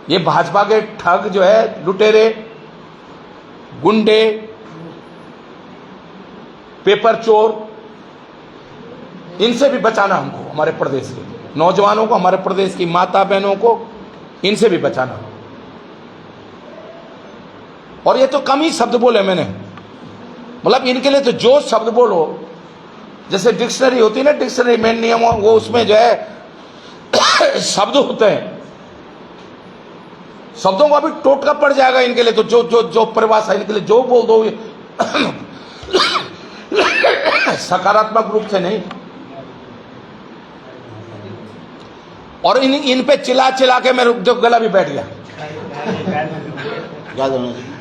[SPEAKER 2] ये भाजपा के ठग जो है, लुटेरे, गुंडे, पेपर चोर, इनसे भी बचाना हमको, हमारे प्रदेश के नौजवानों को, हमारे प्रदेश की माता बहनों को, इनसे भी बचाना। और ये तो कम ही शब्द बोले मैंने, मतलब इनके लिए तो जो शब्द बोलो, जैसे डिक्शनरी होती है ना, डिक्शनरी में नियम वो उसमें जो है शब्द होते हैं, शब्दों का भी टोटका पड़ जाएगा इनके लिए। तो जो जो जो परिभाषा इनके लिए जो बोल दो सकारात्मक रूप से नहीं। और इन पे चिल्ला चिल्ला के मेरे जो गला भी बैठ गया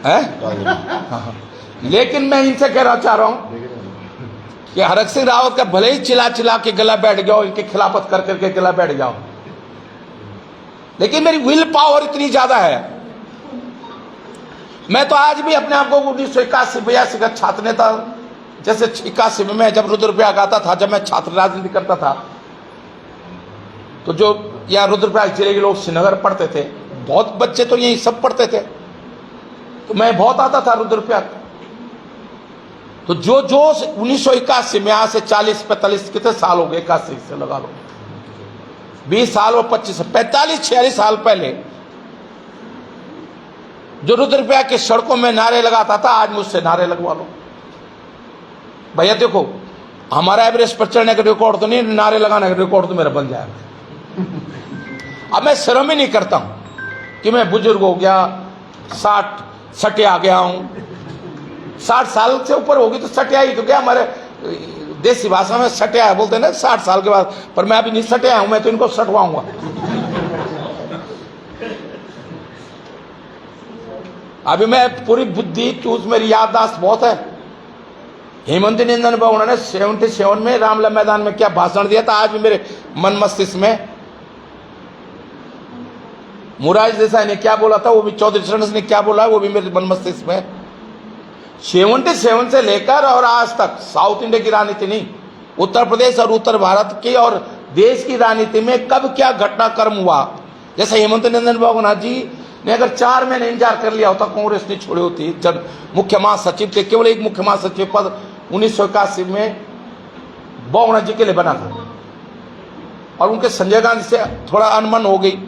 [SPEAKER 2] है। हाँ। लेकिन मैं इनसे कहना चाह रहा हूं कि हरक सिंह रावत का भले ही चिल्ला चिल्ला के गला बैठ गया, इनके खिलाफत कर करके गला बैठ जाओ, लेकिन मेरी विल पावर इतनी ज्यादा है। मैं तो आज भी अपने आप को 1981-82 का छात्र नेता, जैसे 81 में जब रुद्रप्रयाग गाता था, जब मैं छात्र राजनीति करता था, तो जो यहाँ रुद्रप्रयाग जिले के लोग श्रीनगर पढ़ते थे, बहुत बच्चे तो यही सब पढ़ते थे, तो मैं बहुत आता था रुद्रप्रयाग। तो जो जो 1981 में, यहाँ से 40-45 कितने साल हो गए, 81 से लगा लो 20 साल और 25 45-46 साल पहले जो रुद्रप्रयाग के सड़कों में नारे लगाता था, आज मुझसे नारे लगवा लो। भैया देखो, हमारा एवरेस्ट पर चढ़ने का रिकॉर्ड तो नहीं, नारे लगाने का रिकॉर्ड तो मेरा बन जाएगा। अब मैं शर्म ही नहीं करता हूं कि मैं बुजुर्ग हो गया, 60 सटिया आ गया हूं। 60 साल से ऊपर होगी तो सटिया ही तो क्या, हमारे देसी भाषा में सटिया बोलते हैं ना 60 साल के बाद। पर मैं अभी नहीं सटिया हूं, मैं तो इनको सटवाऊंगा। अभी मैं पूरी बुद्धि चूज, मेरी याददाश्त बहुत है। हेमंत नंदन बाबू ने 77 में रामला मैदान में क्या भाषण दिया था, आज भी मेरे मन मस्तिष्क में। मुरारजी देसाई ने क्या बोला था, वो भी चौधरी चरण ने क्या बोला, वो भी मेरे मन मस्तिष्क में। 77 से लेकर और आज तक साउथ इंडिया की राजनीति नहीं, उत्तर प्रदेश और उत्तर भारत की और देश की राजनीति में कब क्या घटनाक्रम हुआ। जैसे हेमंत नंदन बाबू जी ने अगर 4 महीने इंतजार कर लिया होता, कांग्रेस नहीं छोड़ी होती। जब मुख्य महासचिव थे, केवल एक मुख्य महासचिव पद 1981 में बाबू जी के लिए बना था, और उनके संजय गांधी से थोड़ा अनबन हो गई।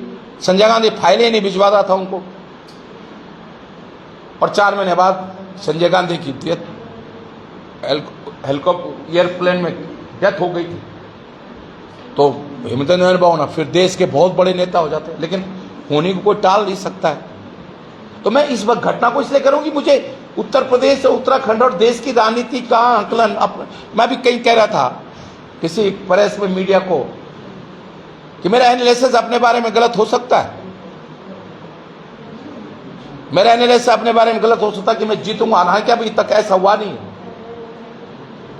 [SPEAKER 2] संजय गांधी फाइलें नहीं भिजवा रहा था उनको, और 4 महीने बाद संजय गांधी की डेथ, हेलीकॉप्टर एयरप्लेन में डेथ हो गई थी। तो हेमंत नंदन बाबू फिर देश के बहुत बड़े नेता हो जाते हैं, लेकिन होने को कोई टाल नहीं सकता है। तो मैं इस वक्त घटना को इसलिए करूं कि मुझे उत्तर प्रदेश, उत्तराखंड और देश की राजनीति का आंकलन, मैं भी कहीं कह रहा था किसी प्रेस में, मीडिया को, कि मेरा एनालिसिस अपने बारे में गलत हो सकता है। मेरा एनालिसिस अपने बारे में गलत हो सकता है कि मैं जीतूंगा, हालांकि अभी तक ऐसा हुआ नहीं।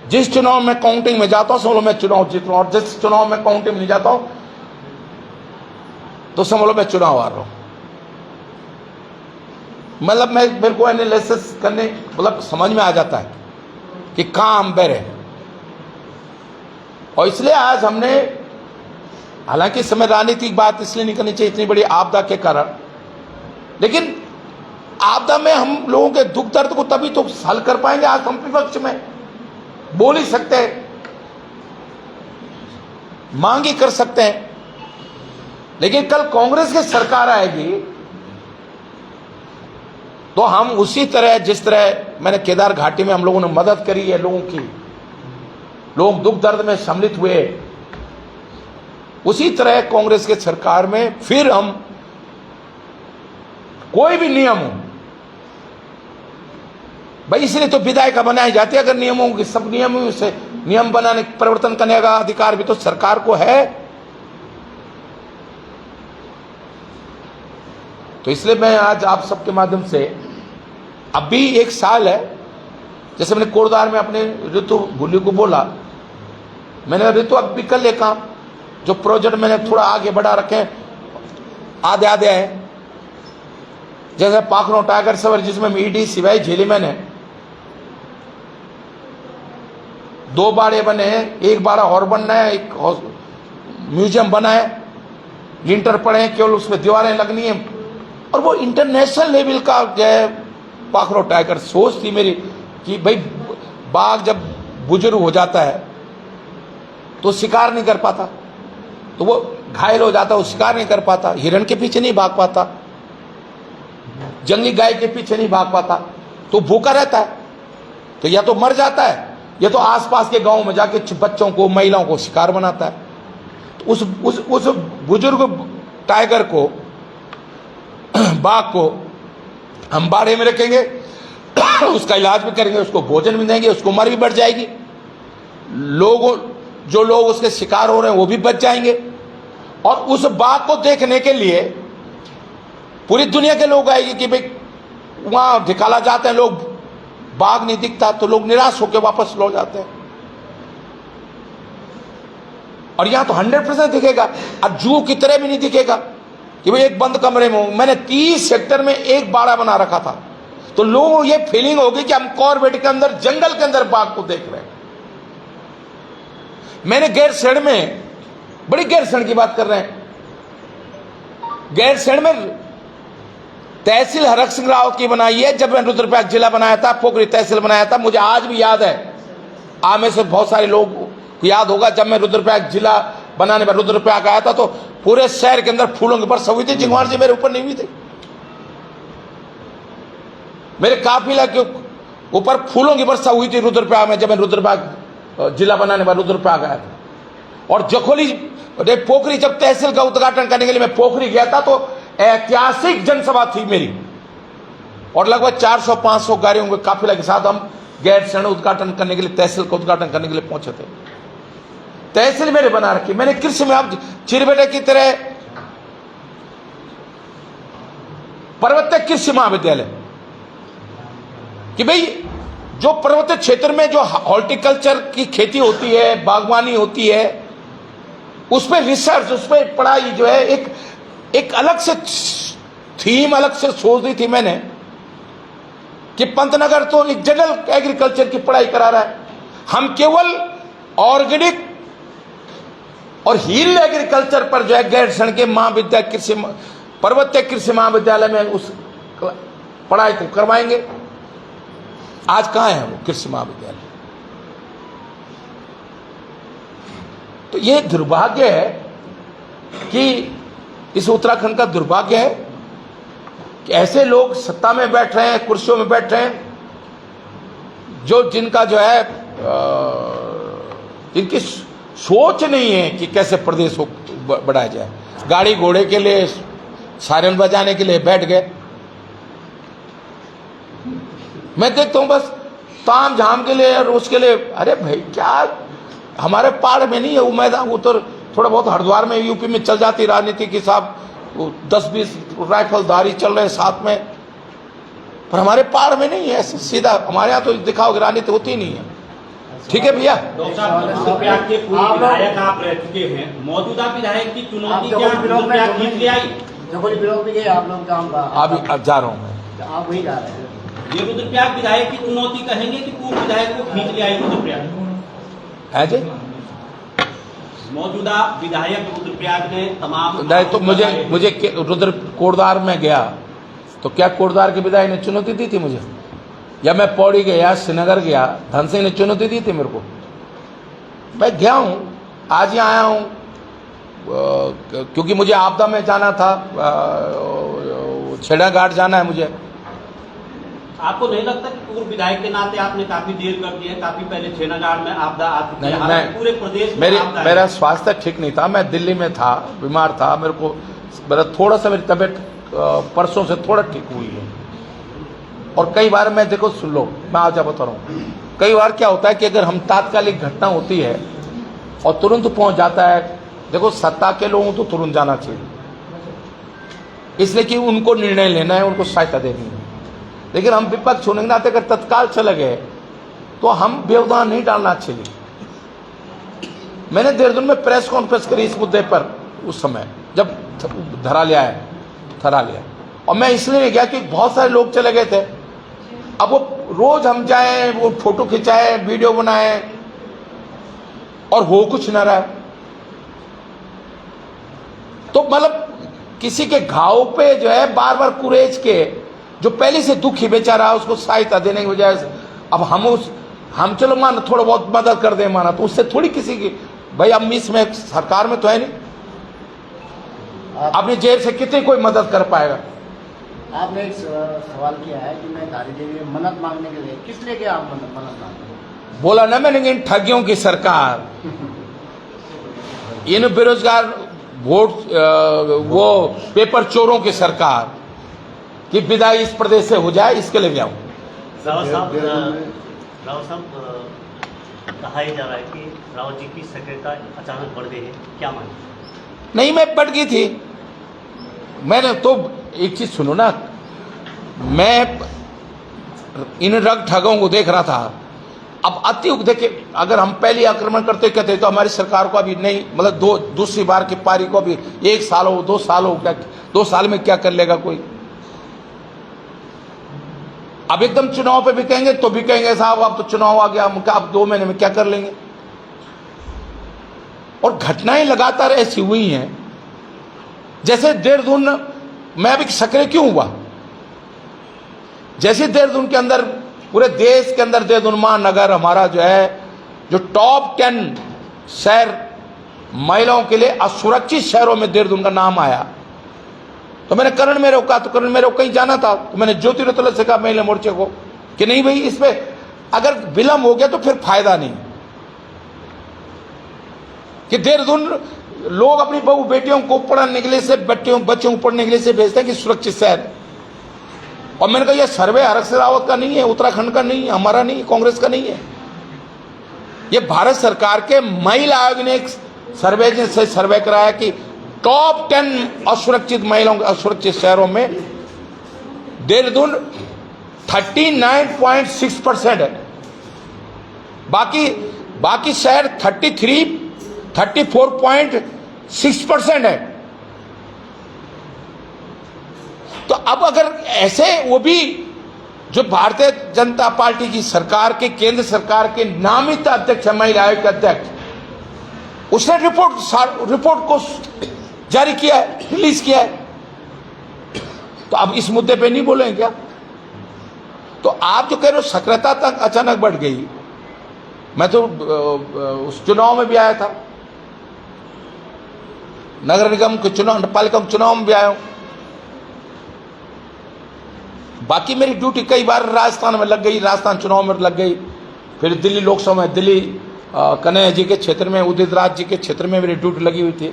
[SPEAKER 2] जिस चुनाव में काउंटिंग में जाता हूं समझ लो मैं चुनाव जीत रहा हूं, और जिस चुनाव में काउंटिंग में नहीं जाता हूं तो समझ लो मैं चुनाव हार रहा हूं। मतलब मेरे को एनालिसिस करने, मतलब समझ में आ जाता है कि कहां हम बेर है। और इसलिए आज हमने, हालांकि इस समय राजनीतिक बात इसलिए नहीं करनी चाहिए, इतनी बड़ी आपदा के कारण, लेकिन आपदा में हम लोगों के दुख दर्द को तभी तो हल कर पाएंगे। आज हम विपक्ष में बोल ही सकते हैं, मांग ही कर सकते हैं, लेकिन कल कांग्रेस की सरकार आएगी तो हम उसी तरह, जिस तरह मैंने केदार घाटी में हम लोगों ने मदद करी है लोगों की, लोग दुख दर्द में सम्मिलित हुए, उसी तरह कांग्रेस के सरकार में फिर हम, कोई भी नियम हो भाई, इसलिए तो विधायिका बनाई जाती है। अगर नियमों की, सब नियमों से नियम बनाने, परिवर्तन करने का अधिकार भी तो सरकार को है। तो इसलिए मैं आज आप सबके माध्यम से, अभी 1 साल है, जैसे मैंने कोटद्वार में अपने ऋतु भूली को बोला, मैंने ऋतु अब भी कर ले काम, जो प्रोजेक्ट मैंने थोड़ा आगे बढ़ा रखे आधे आधे हैं, जैसे पाखरो टाइगर सवर, जिसमें ईडी सिवाई झेली मैंने 2 बाड़े बने हैं, 1 बाड़ा और बनना है, एक म्यूजियम बना है, लिंटर पड़े हैं, केवल उसमें दीवारें लगनी है। और वो इंटरनेशनल लेवल का जो है पाखरो टाइगर, सोच थी मेरी कि भाई बाघ जब बुजुर्ग हो जाता है तो शिकार नहीं कर पाता, तो वो घायल हो जाता है, वो शिकार नहीं कर पाता, हिरण के पीछे नहीं भाग पाता, जंगली गाय के पीछे नहीं भाग पाता, तो भूखा रहता है, तो या तो मर जाता है या तो आसपास के गांव में जाके बच्चों को, महिलाओं को शिकार बनाता है। तो उस बुजुर्ग टाइगर को, बाघ को हम बाड़े में रखेंगे, उसका इलाज भी करेंगे, उसको भोजन भी देंगे, उसको उम्र भी बढ़ जाएगी, जो लोग उसके शिकार हो रहे हैं वो भी बच जाएंगे। और उस बाघ को देखने के लिए पूरी दुनिया के लोग आएंगे कि भाई वहां दिखाला जाते हैं लोग, बाघ नहीं दिखता, तो लोग निराश होकर वापस लौट जाते हैं। और यहां तो 100% दिखेगा, और जू की तरह भी नहीं दिखेगा कि भाई एक बंद कमरे में हूं। मैंने 30 सेक्टर में एक बाड़ा बना रखा था, तो लोगों को ये फीलिंग होगी कि हम कॉर्बेट के अंदर, जंगल के अंदर बाघ को देख रहे हैं। मैंने गैरसैंण में, बड़ी गैरसैंण की बात कर रहे हैं, गैरसैंण में तहसील हरक सिंह रावत की बनाई है। जब मैं रुद्रप्रयाग जिला बनाया था, पोखरी तहसील बनाया था, मुझे आज भी याद है, आप में से बहुत सारे लोग को याद होगा, जब मैं रुद्रप्रयाग जिला बनाने पर रुद्रप्रयाग आया था तो पूरे शहर के अंदर फूलों की बरसात हुई थी। जिंगवार जी मेरे ऊपर नहीं हुई थी, मेरे काफिला के ऊपर फूलों की वर्षा हुई थी रुद्रप्रयाग में, जब मैं रुद्रप्रयाग जिला बनाने पर रुद्रप्रयाग आया था। और जखोली पोखरी, जब तहसील का उद्घाटन करने के लिए मैं पोखरी गया था, तो ऐतिहासिक जनसभा थी मेरी, और लगभग 400-500 गाड़ियों के काफिला के साथ हम गैरसैंण उद्घाटन करने के लिए, तहसील का उद्घाटन करने के लिए पहुंचे थे। तहसील मेरे बना रखी, मैंने कृषि में अब चिरबेटे की तरह पर्वतीय कृषि महाविद्यालय, कि भाई जो पर्वतीय क्षेत्र में जो हॉर्टिकल्चर की खेती होती है, बागवानी होती है, उस पर रिसर्च, उस पर पढ़ाई जो है, एक अलग से थीम अलग से सोच दी थी मैंने कि पंतनगर तो एक जनरल एग्रीकल्चर की पढ़ाई करा रहा है, हम केवल ऑर्गेनिक और हिल एग्रीकल्चर पर जो है गैरसैंण के महाविद्यालय कृषि, पर्वतीय कृषि महाविद्यालय में उस पढ़ाई को करवाएंगे। आज कहां है वो कृषि महाविद्यालय? तो ये दुर्भाग्य है कि इस उत्तराखंड का दुर्भाग्य है कि ऐसे लोग सत्ता में बैठ रहे हैं, कुर्सियों में बैठ रहे हैं, जो जिनका जो है जिनकी सोच नहीं है कि कैसे प्रदेश को बढ़ाया जाए। गाड़ी घोड़े के लिए, सायरन बजाने के लिए बैठ गए। मैं देखता हूं बस ताम झाम के लिए और उसके लिए। अरे भाई, क्या हमारे पहाड़ में नहीं है वो मैदान? वो तो थोड़ा बहुत हरिद्वार में, यूपी में चल जाती राजनीति के साथ, 10-20 राइफलधारी चल रहे साथ में, पर हमारे पहाड़ में नहीं है ऐसे सीधा। हमारे यहाँ तो दिखाओगे राजनीति होती नहीं है। ठीक है भैया,
[SPEAKER 3] रुद्रप्रयाग के पूर्व विधायक आप रह चुके हैं, मौजूदा विधायक की चुनौती क्या रुद्रप्रयाग खींच ले आई?
[SPEAKER 4] आप लोग
[SPEAKER 2] अब जा रहा हूँ मैं,
[SPEAKER 4] आप वही जा रहे हैं।
[SPEAKER 3] ये रुद्रप्रयाग विधायक की चुनौती कहेंगे कि पूर्व विधायक को खींच ले आई रुद्रप्रयाग?
[SPEAKER 2] है जी,
[SPEAKER 3] मौजूदा विधायक रुद्रप्रयाग ने तमाम,
[SPEAKER 2] नहीं तो मुझे रुद्र कोटद्वार में गया तो क्या कोटद्वार के विधायक ने चुनौती दी थी मुझे? या मैं पौड़ी गया, श्रीनगर गया, धन सिंह ने चुनौती दी थी मेरे को? मैं गया हूं, आज ही आया हूं, क्योंकि मुझे आपदा में जाना था, छेड़ा घाट जाना है मुझे।
[SPEAKER 3] आपको नहीं लगता कि पूर्व विधायक के नाते आपने काफी देर कर दी है? काफी पहले छेनागाड़ में आपदा आ चुकी है, हालांकि पूरे प्रदेश में आपदा है।
[SPEAKER 2] मेरा स्वास्थ्य ठीक नहीं था, मैं दिल्ली में था, बीमार था, मेरा थोड़ा सा मेरी तबीयत परसों से थोड़ा ठीक हुई है। और कई बार मैं, देखो सुन लो, मैं आज बता रहा हूँ, कई बार क्या होता है कि अगर हम तात्कालिक घटना होती है और तुरंत पहुंच जाता है, देखो सत्ता के लोगों को तो तुरंत जाना चाहिए, इसलिए कि उनको निर्णय लेना है, उनको सहायता देनी है। लेकिन हम विपक्ष होने के नाते अगर तत्काल चले गए तो हम व्यवधान नहीं डालना चाहिए। मैंने देहरादून में प्रेस कॉन्फ्रेंस करी इस मुद्दे पर, उस समय जब थरा लिया, और मैं इसलिए नहीं गया कि बहुत सारे लोग चले गए थे। अब वो रोज हम जाएं, वो फोटो खिंचाए, वीडियो बनाए, और हो कुछ ना रहा, तो मतलब किसी के घाव पे जो है बार बार कुरेज के, जो पहले से दुखी बेचारा उसको सहायता देने की बजाय अब हम हम चलो मान थोड़ा बहुत मदद कर दें, माना तो उससे थोड़ी किसी की भाई अब इसमें सरकार में तो है नहीं, अपनी जेब से कितनी कोई मदद कर पाएगा।
[SPEAKER 4] आपने एक सवाल किया है कि मैं गाड़ी देवी मन्नत मांगने के लिए, किस लिए क्या आप मन्नत मांगते हैं?
[SPEAKER 2] बोला ना मैंने, इन ठगियों की सरकार, इन बेरोजगार वोट वो पेपर चोरों की सरकार की विदाई इस प्रदेश से हो जाए, इसके लिए जाऊं।
[SPEAKER 5] राव साहब कहा ही जा रहा है कि रावत जी की सक्रियता अचानक बढ़ गई है, क्या माने?
[SPEAKER 2] नहीं, मैं बढ़ गई थी। मैंने तो एक चीज सुनो ना, मैं इन रग ठगों को देख रहा था। अब अति देखिए, अगर हम पहले आक्रमण करते कहते तो हमारी सरकार को अभी नहीं, मतलब दूसरी बार की पारी को अभी 1 साल हो 2 साल हो, क्या 2 साल में क्या कर लेगा कोई। अब एकदम चुनाव पे भी कहेंगे तो भी कहेंगे साहब अब तो चुनाव आ गया, हम क्या अब 2 महीने में क्या कर लेंगे। और घटनाएं लगातार ऐसी हुई हैं, जैसे देहरादून में अभी सक्रिय क्यों हुआ, जैसे देहरादून के अंदर, पूरे देश के अंदर देहरादून महानगर हमारा जो है, जो टॉप 10 शहर महिलाओं के लिए असुरक्षित शहरों में देहरादून का नाम आया, तो मैंने करण में रोका, तो करण में रोक कहीं जाना था, तो मैंने ज्योति रतोले से कहा महिला मोर्चे को कि नहीं भाई, इसमें अगर विलंब हो गया तो फिर फायदा नहीं, कि देहरादून लोग अपनी बहू बेटियों को पढ़ने के लिए से, बच्चों को पढ़ने के लिए से भेजते हैं कि सुरक्षित शहर। और मैंने कहा यह सर्वे हरक रावत का नहीं है, उत्तराखंड का नहीं है, हमारा नहीं, कांग्रेस का नहीं है, यह भारत सरकार के महिला आयोग ने एक सर्वे से सर्वे कराया कि टॉप 10 असुरक्षित महिलाओं के असुरक्षित शहरों में देहरादून 39.6% है, बाकी शहर 34.6% है। तो अब अगर ऐसे, वो भी जो भारतीय जनता पार्टी की सरकार के, केंद्र सरकार के नामित अध्यक्ष है, महिला आयोग के अध्यक्ष, उसने रिपोर्ट को जारी किया है, रिलीज किया है, तो अब इस मुद्दे पे नहीं बोलेंगे क्या? तो आप जो कह रहे हो सक्रियता तक अचानक बढ़ गई, मैं तो उस चुनाव में भी आया था, नगर निगम के चुनाव, पालिका चुनाव में भी आया हूं। बाकी मेरी ड्यूटी कई बार राजस्थान में लग गई, राजस्थान चुनाव में लग गई, फिर दिल्ली लोकसभा में, दिल्ली कन्हैया जी के क्षेत्र में, उदित राज जी के क्षेत्र में मेरी ड्यूटी लगी हुई थी।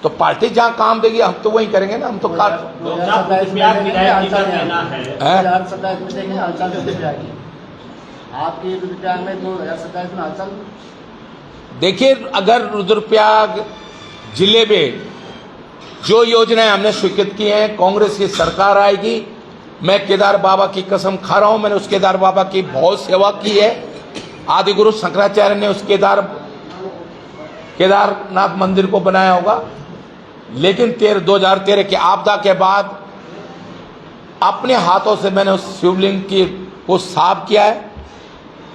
[SPEAKER 2] तो पार्टी जहां काम देगी हम तो वही करेंगे ना, हम तो
[SPEAKER 4] आपकी रुद्रप्रयाग में 2027 में हलचल।
[SPEAKER 2] देखिए, अगर रुद्रप्रयाग जिले में जो योजनाएं हमने स्वीकृत की हैं, कांग्रेस की सरकार आएगी, मैं केदार बाबा की कसम खा रहा हूं, मैंने उस केदार बाबा की बहुत सेवा की है। आदि गुरु शंकराचार्य ने उस केदारनाथ मंदिर को बनाया होगा, लेकिन 2013 की आपदा के बाद अपने हाथों से मैंने उस शिवलिंग को साफ किया है,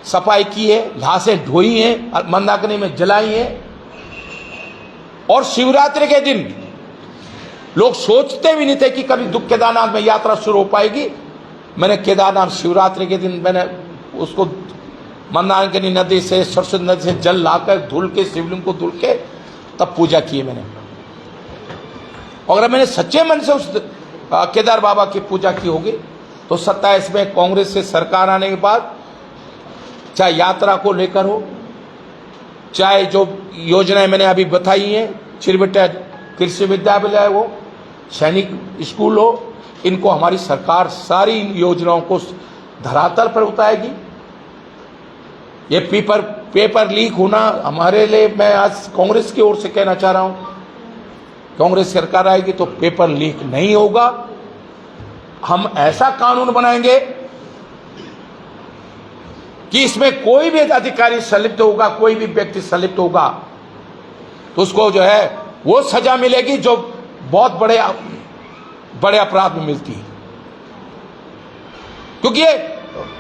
[SPEAKER 2] सफाई की है, घासें ढोई हैं, मंदाकिनी में जलाई है। और शिवरात्रि के दिन लोग सोचते भी नहीं थे कि कभी दुख केदारनाथ में यात्रा शुरू हो पाएगी। मैंने केदारनाथ शिवरात्रि के दिन मैंने उसको मंदाकिनी नदी से, सरस्वती नदी से जल लाकर धुल के, शिवलिंग को धुल के तब पूजा की है मैंने। और अगर मैंने सच्चे मन से उस केदार बाबा की पूजा की होगी तो 27 में कांग्रेस से सरकार आने के बाद, चाहे यात्रा को लेकर हो, चाहे जो योजनाएं मैंने अभी बताई हैं, चिरबेटा कृषि विद्यालय हो, सैनिक स्कूल हो, इनको हमारी सरकार सारी इन योजनाओं को धरातल पर उतारेगी। ये पेपर लीक होना हमारे लिए, मैं आज कांग्रेस की ओर से कहना चाह रहा हूं, कांग्रेस सरकार आएगी तो पेपर लीक नहीं होगा। हम ऐसा कानून बनाएंगे कि इसमें कोई भी अधिकारी संलिप्त होगा, कोई भी व्यक्ति संलिप्त होगा तो उसको जो है वो सजा मिलेगी जो बहुत बड़े अपराध में मिलती है, क्योंकि ये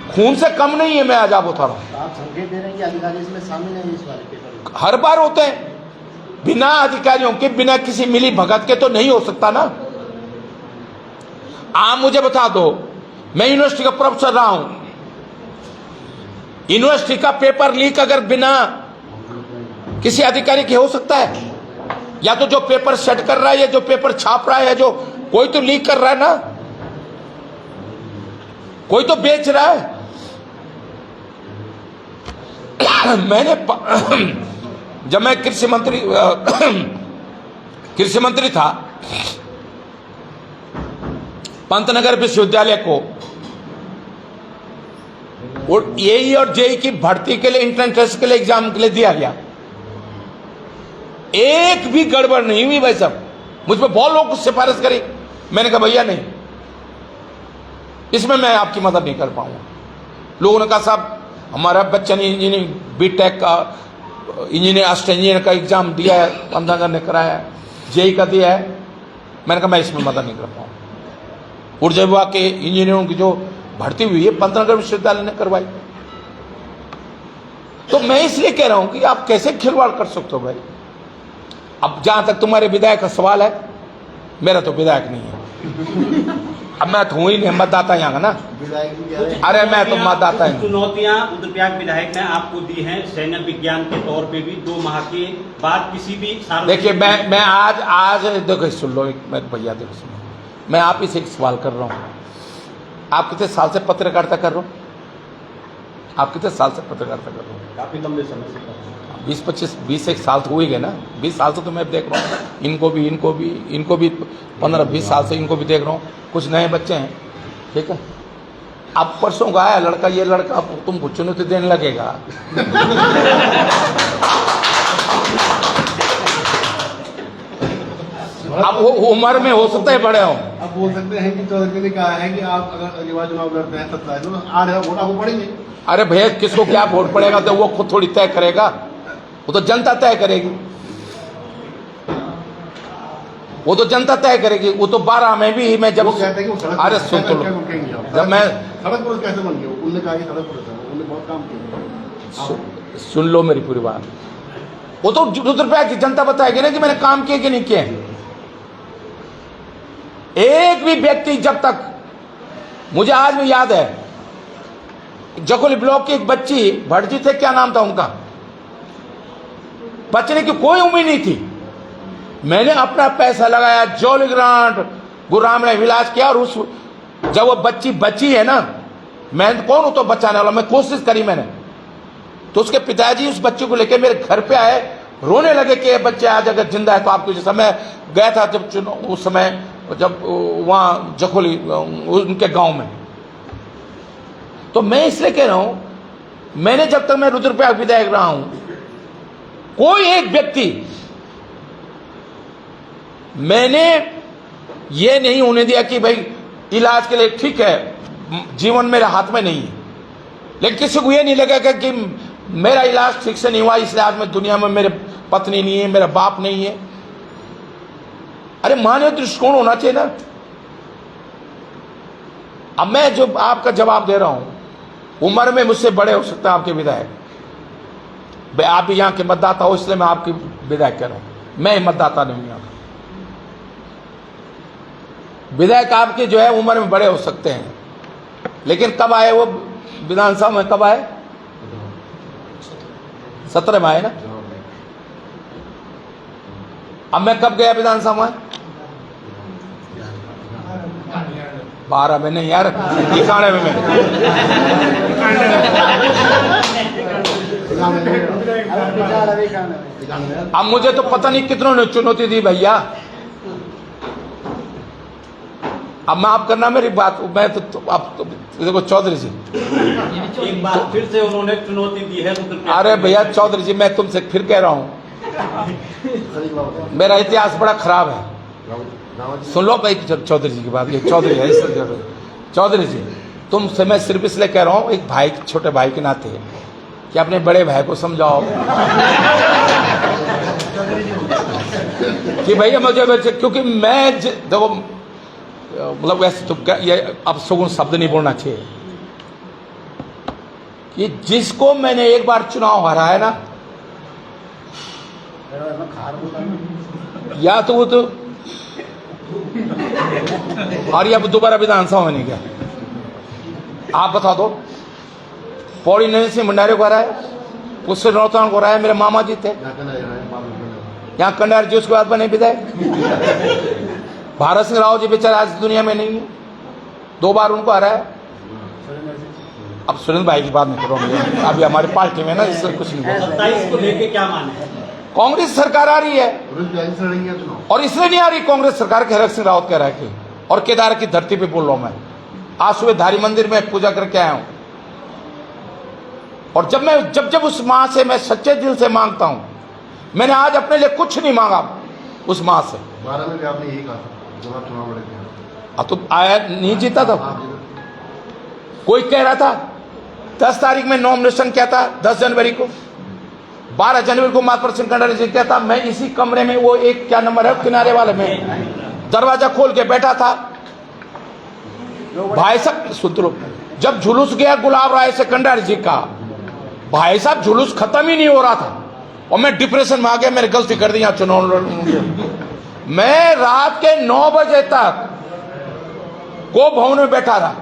[SPEAKER 2] खून से कम नहीं है। मैं आज आप बता रहा हूं,
[SPEAKER 4] आप संकेत दे रहे हैं कि अधिकारी इसमें शामिल नहीं इस वाले पेपर में।
[SPEAKER 2] हर बार होते हैं, बिना अधिकारियों के, बिना किसी मिली भगत के तो नहीं हो सकता ना। आप मुझे बता दो, मैं यूनिवर्सिटी का प्रोफेसर रहा हूं, यूनिवर्सिटी का पेपर लीक अगर बिना किसी अधिकारी के हो सकता है? या तो जो पेपर सेट कर रहा है या जो पेपर छाप रहा है, जो कोई तो लीक कर रहा है ना, कोई तो बेच रहा है। मैंने जब मैं कृषि मंत्री था, पंतनगर विश्वविद्यालय को और एई और जेई की भर्ती के लिए, इंट्रेंस टेस्ट के लिए, एग्जाम के लिए दिया गया। एक भी गड़बड़ नहीं हुई भाई साहब। मुझ पर बहुत लोग सिफारिश करी, मैंने कहा भैया नहीं, इसमें मैं आपकी मदद नहीं कर पाऊंगा। लोगों ने कहा साहब हमारा बच्चा ने इंजीनियरिंग बीटेक का इंजीनियर असिस्टेंट इंजीनियर का एग्जाम दिया है, पंतनगर ने कराया है, जेई का दिया है। मैंने कहा मैं इसमें मदद नहीं कर पाऊंगा। ऊर्जा विभाग के इंजीनियरों की जो भर्ती हुई है पंतनगर विश्वविद्यालय ने करवाई। तो मैं इसलिए कह रहा हूं कि आप कैसे खिलवाड़ कर सकते हो भाई। अब जहां तक तुम्हारे विधायक का सवाल है, मेरा तो विधायक नहीं है। अब मैं तो हूं ही नहीं, मतदाता यहाँ का ना। अरे मैं तो मतदाता ही।
[SPEAKER 3] चुनौतियां रुद्रप्रयाग विधायक ने आपको दी हैं सैन्य विज्ञान के तौर पे भी 2 माह के बाद किसी भी।
[SPEAKER 2] देखिए मैं आज देखो सुन लो, मैं भैया देखो सुनो, मैं आप ही से एक सवाल कर रहा हूँ। आप कितने साल से पत्रकारिता कर रहे हो? आप कितने साल से पत्रकारिता कर रहे हो?
[SPEAKER 3] काफी लंबे समय से
[SPEAKER 2] 20-25-20 साल तो हो ही गए ना। 20 साल से तो मैं देख रहा हूँ, इनको भी 15-20 साल से इनको भी देख रहा हूँ। कुछ नए बच्चे हैं, ठीक है। अब परसों का आया लड़का, ये लड़का तुमको चुनौती देने लगेगा। अब वो उम्र में हो सकता है बड़े हो।
[SPEAKER 6] अब बोल सकते हैं कि चौधरी ने कहा है कि आप अगर अगली बार चुनाव लड़ते हैं 27 तो 8 वोट आपको पड़ेंगे।
[SPEAKER 2] अरे भैया किसको क्या वोट पड़ेगा तो वो खुद थोड़ी तय करेगा, वो तो जनता तय करेगी। वो तो जनता तय करेगी। वो तो 12 में भी मैं जब अरे सुन तो जब मैं
[SPEAKER 6] सड़क पुलिस कैसे बन गई? उन्होंने कहा कि सड़क पुलिस है, उन्होंने बहुत काम किया।
[SPEAKER 2] सुन लो मेरी पूरी बात। वो तो रुद्रप्रयाग की जनता बताएगी ना कि मैंने काम किए कि नहीं किए। एक भी व्यक्ति, जब तक मुझे आज भी याद है, जकोली ब्लॉक की एक बच्ची भटजी थे, क्या नाम था उनका, बचने की कोई उम्मीद नहीं थी। मैंने अपना पैसा लगाया, जॉली ग्रांट, गुरुराम ने इलाज किया, और उस जब वो बच्ची बची है ना, मैं कौन हूं तो बचाने वाला, मैं कोशिश करी मैंने। तो उसके पिताजी उस बच्चे को लेकर मेरे घर पे आए, रोने लगे कि ये बच्चे आज अगर जिंदा है तो आपको। जैसा मैं गया था जब उस समय, जब वहां जखोली उनके गांव में, तो मैं इसलिए कह रहा हूं, मैंने जब तक मैं रुद्रप्रयाग विधायक रहा हूं, कोई एक व्यक्ति मैंने ये नहीं होने दिया कि भाई इलाज के लिए, ठीक है जीवन मेरे हाथ में नहीं है, लेकिन किसी को ये नहीं लगेगा कि मेरा इलाज ठीक से नहीं हुआ इसलिए आज मैं दुनिया में, मेरे पत्नी नहीं है, मेरा बाप नहीं है। अरे मानवीय दृष्टिकोण होना चाहिए ना। अब मैं जो आपका जवाब दे रहा हूं, उम्र में मुझसे बड़े हो सकते हैं आपके विधायक, आप भी यहाँ के मतदाता हो इसलिए मैं आपकी विधायक कह रहा हूं। मैं मतदाता नहीं हूं यहाँ का। विधायक आपके जो है उम्र में बड़े हो सकते हैं, लेकिन कब आए वो विधानसभा में? कब आए? 17 में आए ना। अब मैं कब गया विधानसभा में? 12 में नहीं यार, 91 में। अब मुझे तो पता नहीं कितनों ने चुनौती दी भैया। अब माफ करना मेरी बात, मैं तो अब तो देखो चौधरी जी,
[SPEAKER 3] एक बार फिर से उन्होंने चुनौती दी है।
[SPEAKER 2] अरे भैया चौधरी जी, मैं तुमसे फिर कह रहा हूं, मेरा इतिहास बड़ा खराब है। सुन लो भाई चौधरी जी की बात, ये चौधरी है चौधरी जी, तुमसे मैं सिर्फ इसलिए कह रहा हूं, एक भाई, छोटे भाई के नाते, कि अपने बड़े भाई को समझाओ कि भैया मुझे, क्योंकि मैं देखो मतलब वैसे तो ये अब सगुन शब्द नहीं बोलना चाहिए कि जिसको मैंने एक बार चुनाव हराया ना, या तो वो तो, और ये अब दोबारा विधानसभा में नहीं गया। आप बता दो पौड़ी नरेंद्र सिंह भंडारे को हराया, पुष्कर नौतान को हराया, मेरे मामा जी थे। यहाँ कंडार जी उसके बाद बने विधायक। भारत सिंह रावत जी बेचारे आज दुनिया में नहीं है, 2 बार उनको हराया। अब सुरेंद्र भाई की बात नहीं करो, मुझे अभी हमारी पार्टी में ना इससे कुछ नहीं होगा।
[SPEAKER 3] 27 को लेके क्या माने?
[SPEAKER 2] कांग्रेस सरकार आ रही है और इसलिए नहीं आ रही कांग्रेस सरकार के हरक सिंह रावत कह रहा है कि, और केदार की धरती पे बोल रहा हूं मैं। आज सुबह धारी मंदिर में पूजा करके आया हूं, और जब उस मां से मैं सच्चे दिल से मांगता हूं, मैंने आज अपने लिए कुछ नहीं मांगा उस मां से।
[SPEAKER 6] 12 में भी आपने यही कहा था जब आप चुनाव लड़े थे।
[SPEAKER 2] अब तो आया नहीं जीता था, कोई कह रहा था 10 तारीख में नॉमिनेशन क्या था, 10 जनवरी को, 12 जनवरी को मातवर सिंह कंडारी जी क्या था, मैं इसी कमरे में, वो एक क्या नंबर है किनारे वाले में, दरवाजा खोल के बैठा था। भाई साहब सुन लो, जब जुलूस गया गुलाब राय से कंडारी जी का, भाई साहब जुलूस खत्म ही नहीं हो रहा था और मैं डिप्रेशन में आ गया, मैंने गलती कर दी यहाँ चुनाव लड़ने। मैं रात के 9 बजे तक को भवन में बैठा रहा,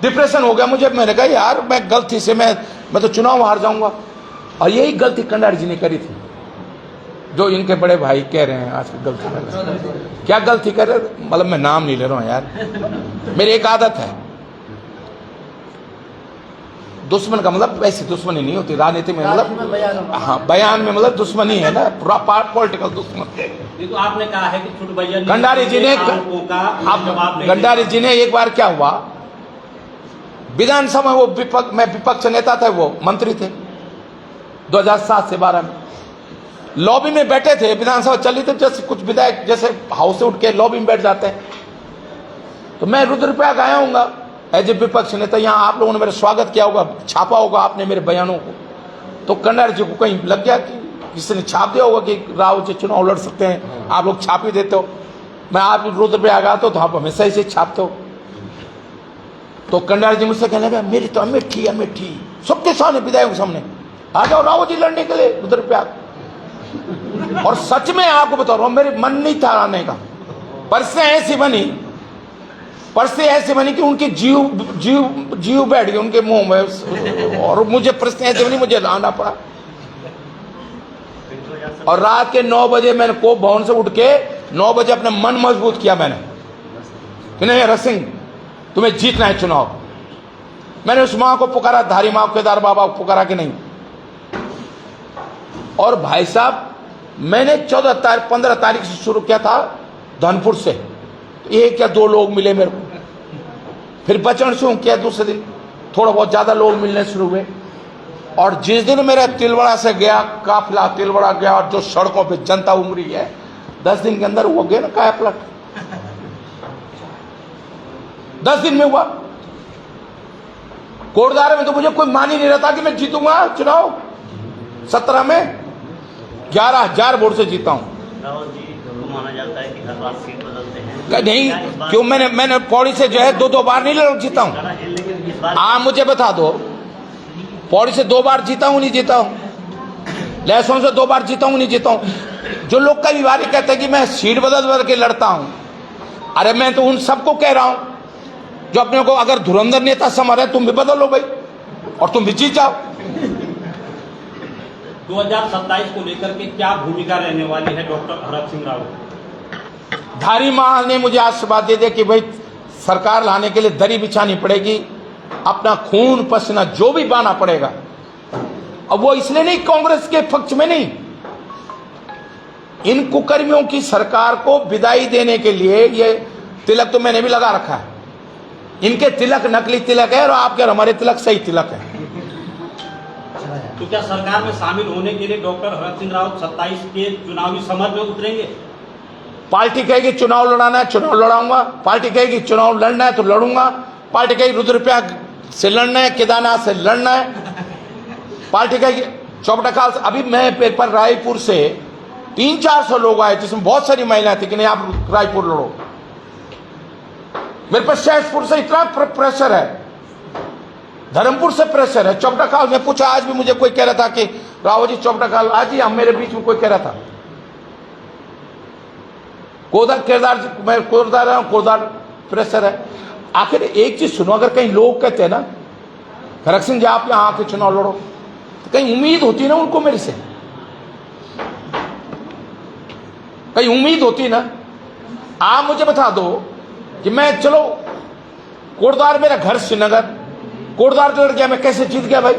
[SPEAKER 2] डिप्रेशन हो गया मुझे। मैंने कहा यार मैं गलती से मैं तो चुनाव हार जाऊंगा। और यही गलती कंडारी जी ने करी थी, जो इनके बड़े भाई कह रहे हैं आज की गलती कर रहे हैं। क्या गलती कर रहे, मतलब मैं नाम नहीं ले रहा हूं यार, मेरी एक आदत है, दुश्मन का मतलब वैसी दुश्मनी नहीं होती राजनीति में, मतलब हाँ बयान में मतलब दुश्मनी है ना, पॉलिटिकल दुश्मन।
[SPEAKER 3] ये तो आपने कहा है कि छोटे भैया
[SPEAKER 2] कंडारी जी ने, कंडारी जी ने एक बार क्या हुआ, विधानसभा में वो मैं विपक्ष नेता था, वो मंत्री थे 2007 से 12 में, लॉबी में बैठे थे, विधानसभा चली थी, जैसे कुछ विधायक जैसे हाउस से उठ के लॉबी में बैठ जाते हैं, तो मैं रुद्रप्रयाग आया हूँगा एज ए विपक्ष नेता। यहाँ आप लोगों ने मेरा स्वागत किया होगा, छापा होगा आपने मेरे बयानों को, तो कंडारी जी को कहीं लग गया कि किसी ने छाप दिया होगा कि राव जी चुनाव लड़ सकते हैं, आप लोग छाप ही देते हो। मैं आप रुद्रप्रयाग आता हूँ तो आप हमेशा इसे छापते हो। तो कंडारी जी मुझसे कहने लगा मेरी तो अमेठी सबके सामने, विधायकों के सामने, आ जाओ रावत जी लड़ने के लिए रुद्रप्रयाग। और सच में आपको बता रहा हूं, मेरे मन नहीं था आने का, परिस्थिति ऐसी बनी कि उनके जीव बैठ गए उनके मुंह में, और मुझे परिस्थिति ऐसी बनी, मुझे लाना पड़ा। और रात के 9 बजे मैंने कोप भवन से उठ के 9 बजे अपना मन मजबूत किया मैंने कि नहीं हरक सिंह तुम्हें जीतना है चुनाव। मैंने उस मां को पुकारा, धारी मां केदार बाबा को पुकारा कि नहीं। और भाई साहब मैंने 15 तारीख से शुरू किया था धनपुर से, 1 या 2 लोग मिले मेरे को, फिर बचन से किया, दूसरे दिन थोड़ा बहुत ज्यादा लोग मिलने शुरू हुए। और जिस दिन मेरा तिलवाड़ा से गया काफिला, तिलवाड़ा गया, और जो सड़कों पे जनता उमड़ी है, 10 दिन के अंदर वो गए ना काया पलट, 10 दिन में हुआ। कोटद्वार में तो मुझे कोई मान ही नहीं रहता कि मैं जीतूंगा चुनाव। 17 में 11,000 वोट से जीता हूं।
[SPEAKER 5] रावत जी को माना जाता है कि हर बार सीट बदलते हैं,
[SPEAKER 2] नहीं क्यों, मैंने पौड़ी से जो है 2 बार नहीं जीता हूं।
[SPEAKER 5] लेकिन इस बार
[SPEAKER 2] आप मुझे बता दो, पौड़ी से 2 बार जीता हूं नहीं जीता हूं, लहसुन से 2 बार जीता हूं नहीं जीता हूं। जो लोग कई बार कहते हैं कि मैं सीट बदल के लड़ता हूं, अरे मैं तो उन सबको कह रहा हूं जो अपने को अगर धुरंधर नेता समझ रहे, तुम भी बदलो भाई और तुम भी जीत जाओ।
[SPEAKER 3] 2027 को लेकर के क्या भूमिका रहने वाली है डॉक्टर हरक सिंह रावत?
[SPEAKER 2] धारी मां ने मुझे आशीर्वाद दे दिया कि भाई सरकार लाने के लिए दरी बिछानी पड़ेगी, अपना खून पसीना जो भी बहाना पड़ेगा। अब वो इसलिए नहीं, कांग्रेस के पक्ष में नहीं, इन कुकर्मियों की सरकार को विदाई देने के लिए ये तिलक तो मैंने भी लगा रखा है। इनके तिलक नकली तिलक है और आपके और हमारे तिलक सही तिलक है।
[SPEAKER 3] तो क्या सरकार में शामिल होने के लिए डॉक्टर हरक सिंह रावत 27 के चुनावी समर में उतरेंगे?
[SPEAKER 2] पार्टी कहेगी चुनाव लड़ाना है, चुनाव लड़ाऊंगा। पार्टी कहेगी चुनाव लड़ना है तो लड़ूंगा। पार्टी कहेगी रुद्रप्रयाग से लड़ना है, केदारनाथ से लड़ना है। पार्टी कहेगी चौपटाखाल से। अभी मैं पेपर रायपुर से 300-400 लोग आए, जिसमें बहुत सारी महिलाएं थी कि नहीं आप रायपुर लड़ो। मेरे पास शहजपुर से इतना प्रेशर है, धर्मपुर से प्रेशर है, चौपटाखाल में पूछा। आज भी मुझे कोई कह रहा था कि रावत जी चौपटाखाल, आज ही हम मेरे बीच में कोई कह रहा था मैं कोटद्वार प्रेशर है। आखिर एक चीज सुनो, अगर कहीं लोग कहते हैं ना खड़ग सिंह जी आप यहाँ आके चुनाव लड़ो, तो कहीं उम्मीद होती ना उनको मेरे से, कहीं उम्मीद होती ना। आप मुझे बता दो कि मैं चलो कोटद्वार मेरा घर श्रीनगर, कोटद्वार लड़ गया, मैं कैसे जीत गया भाई?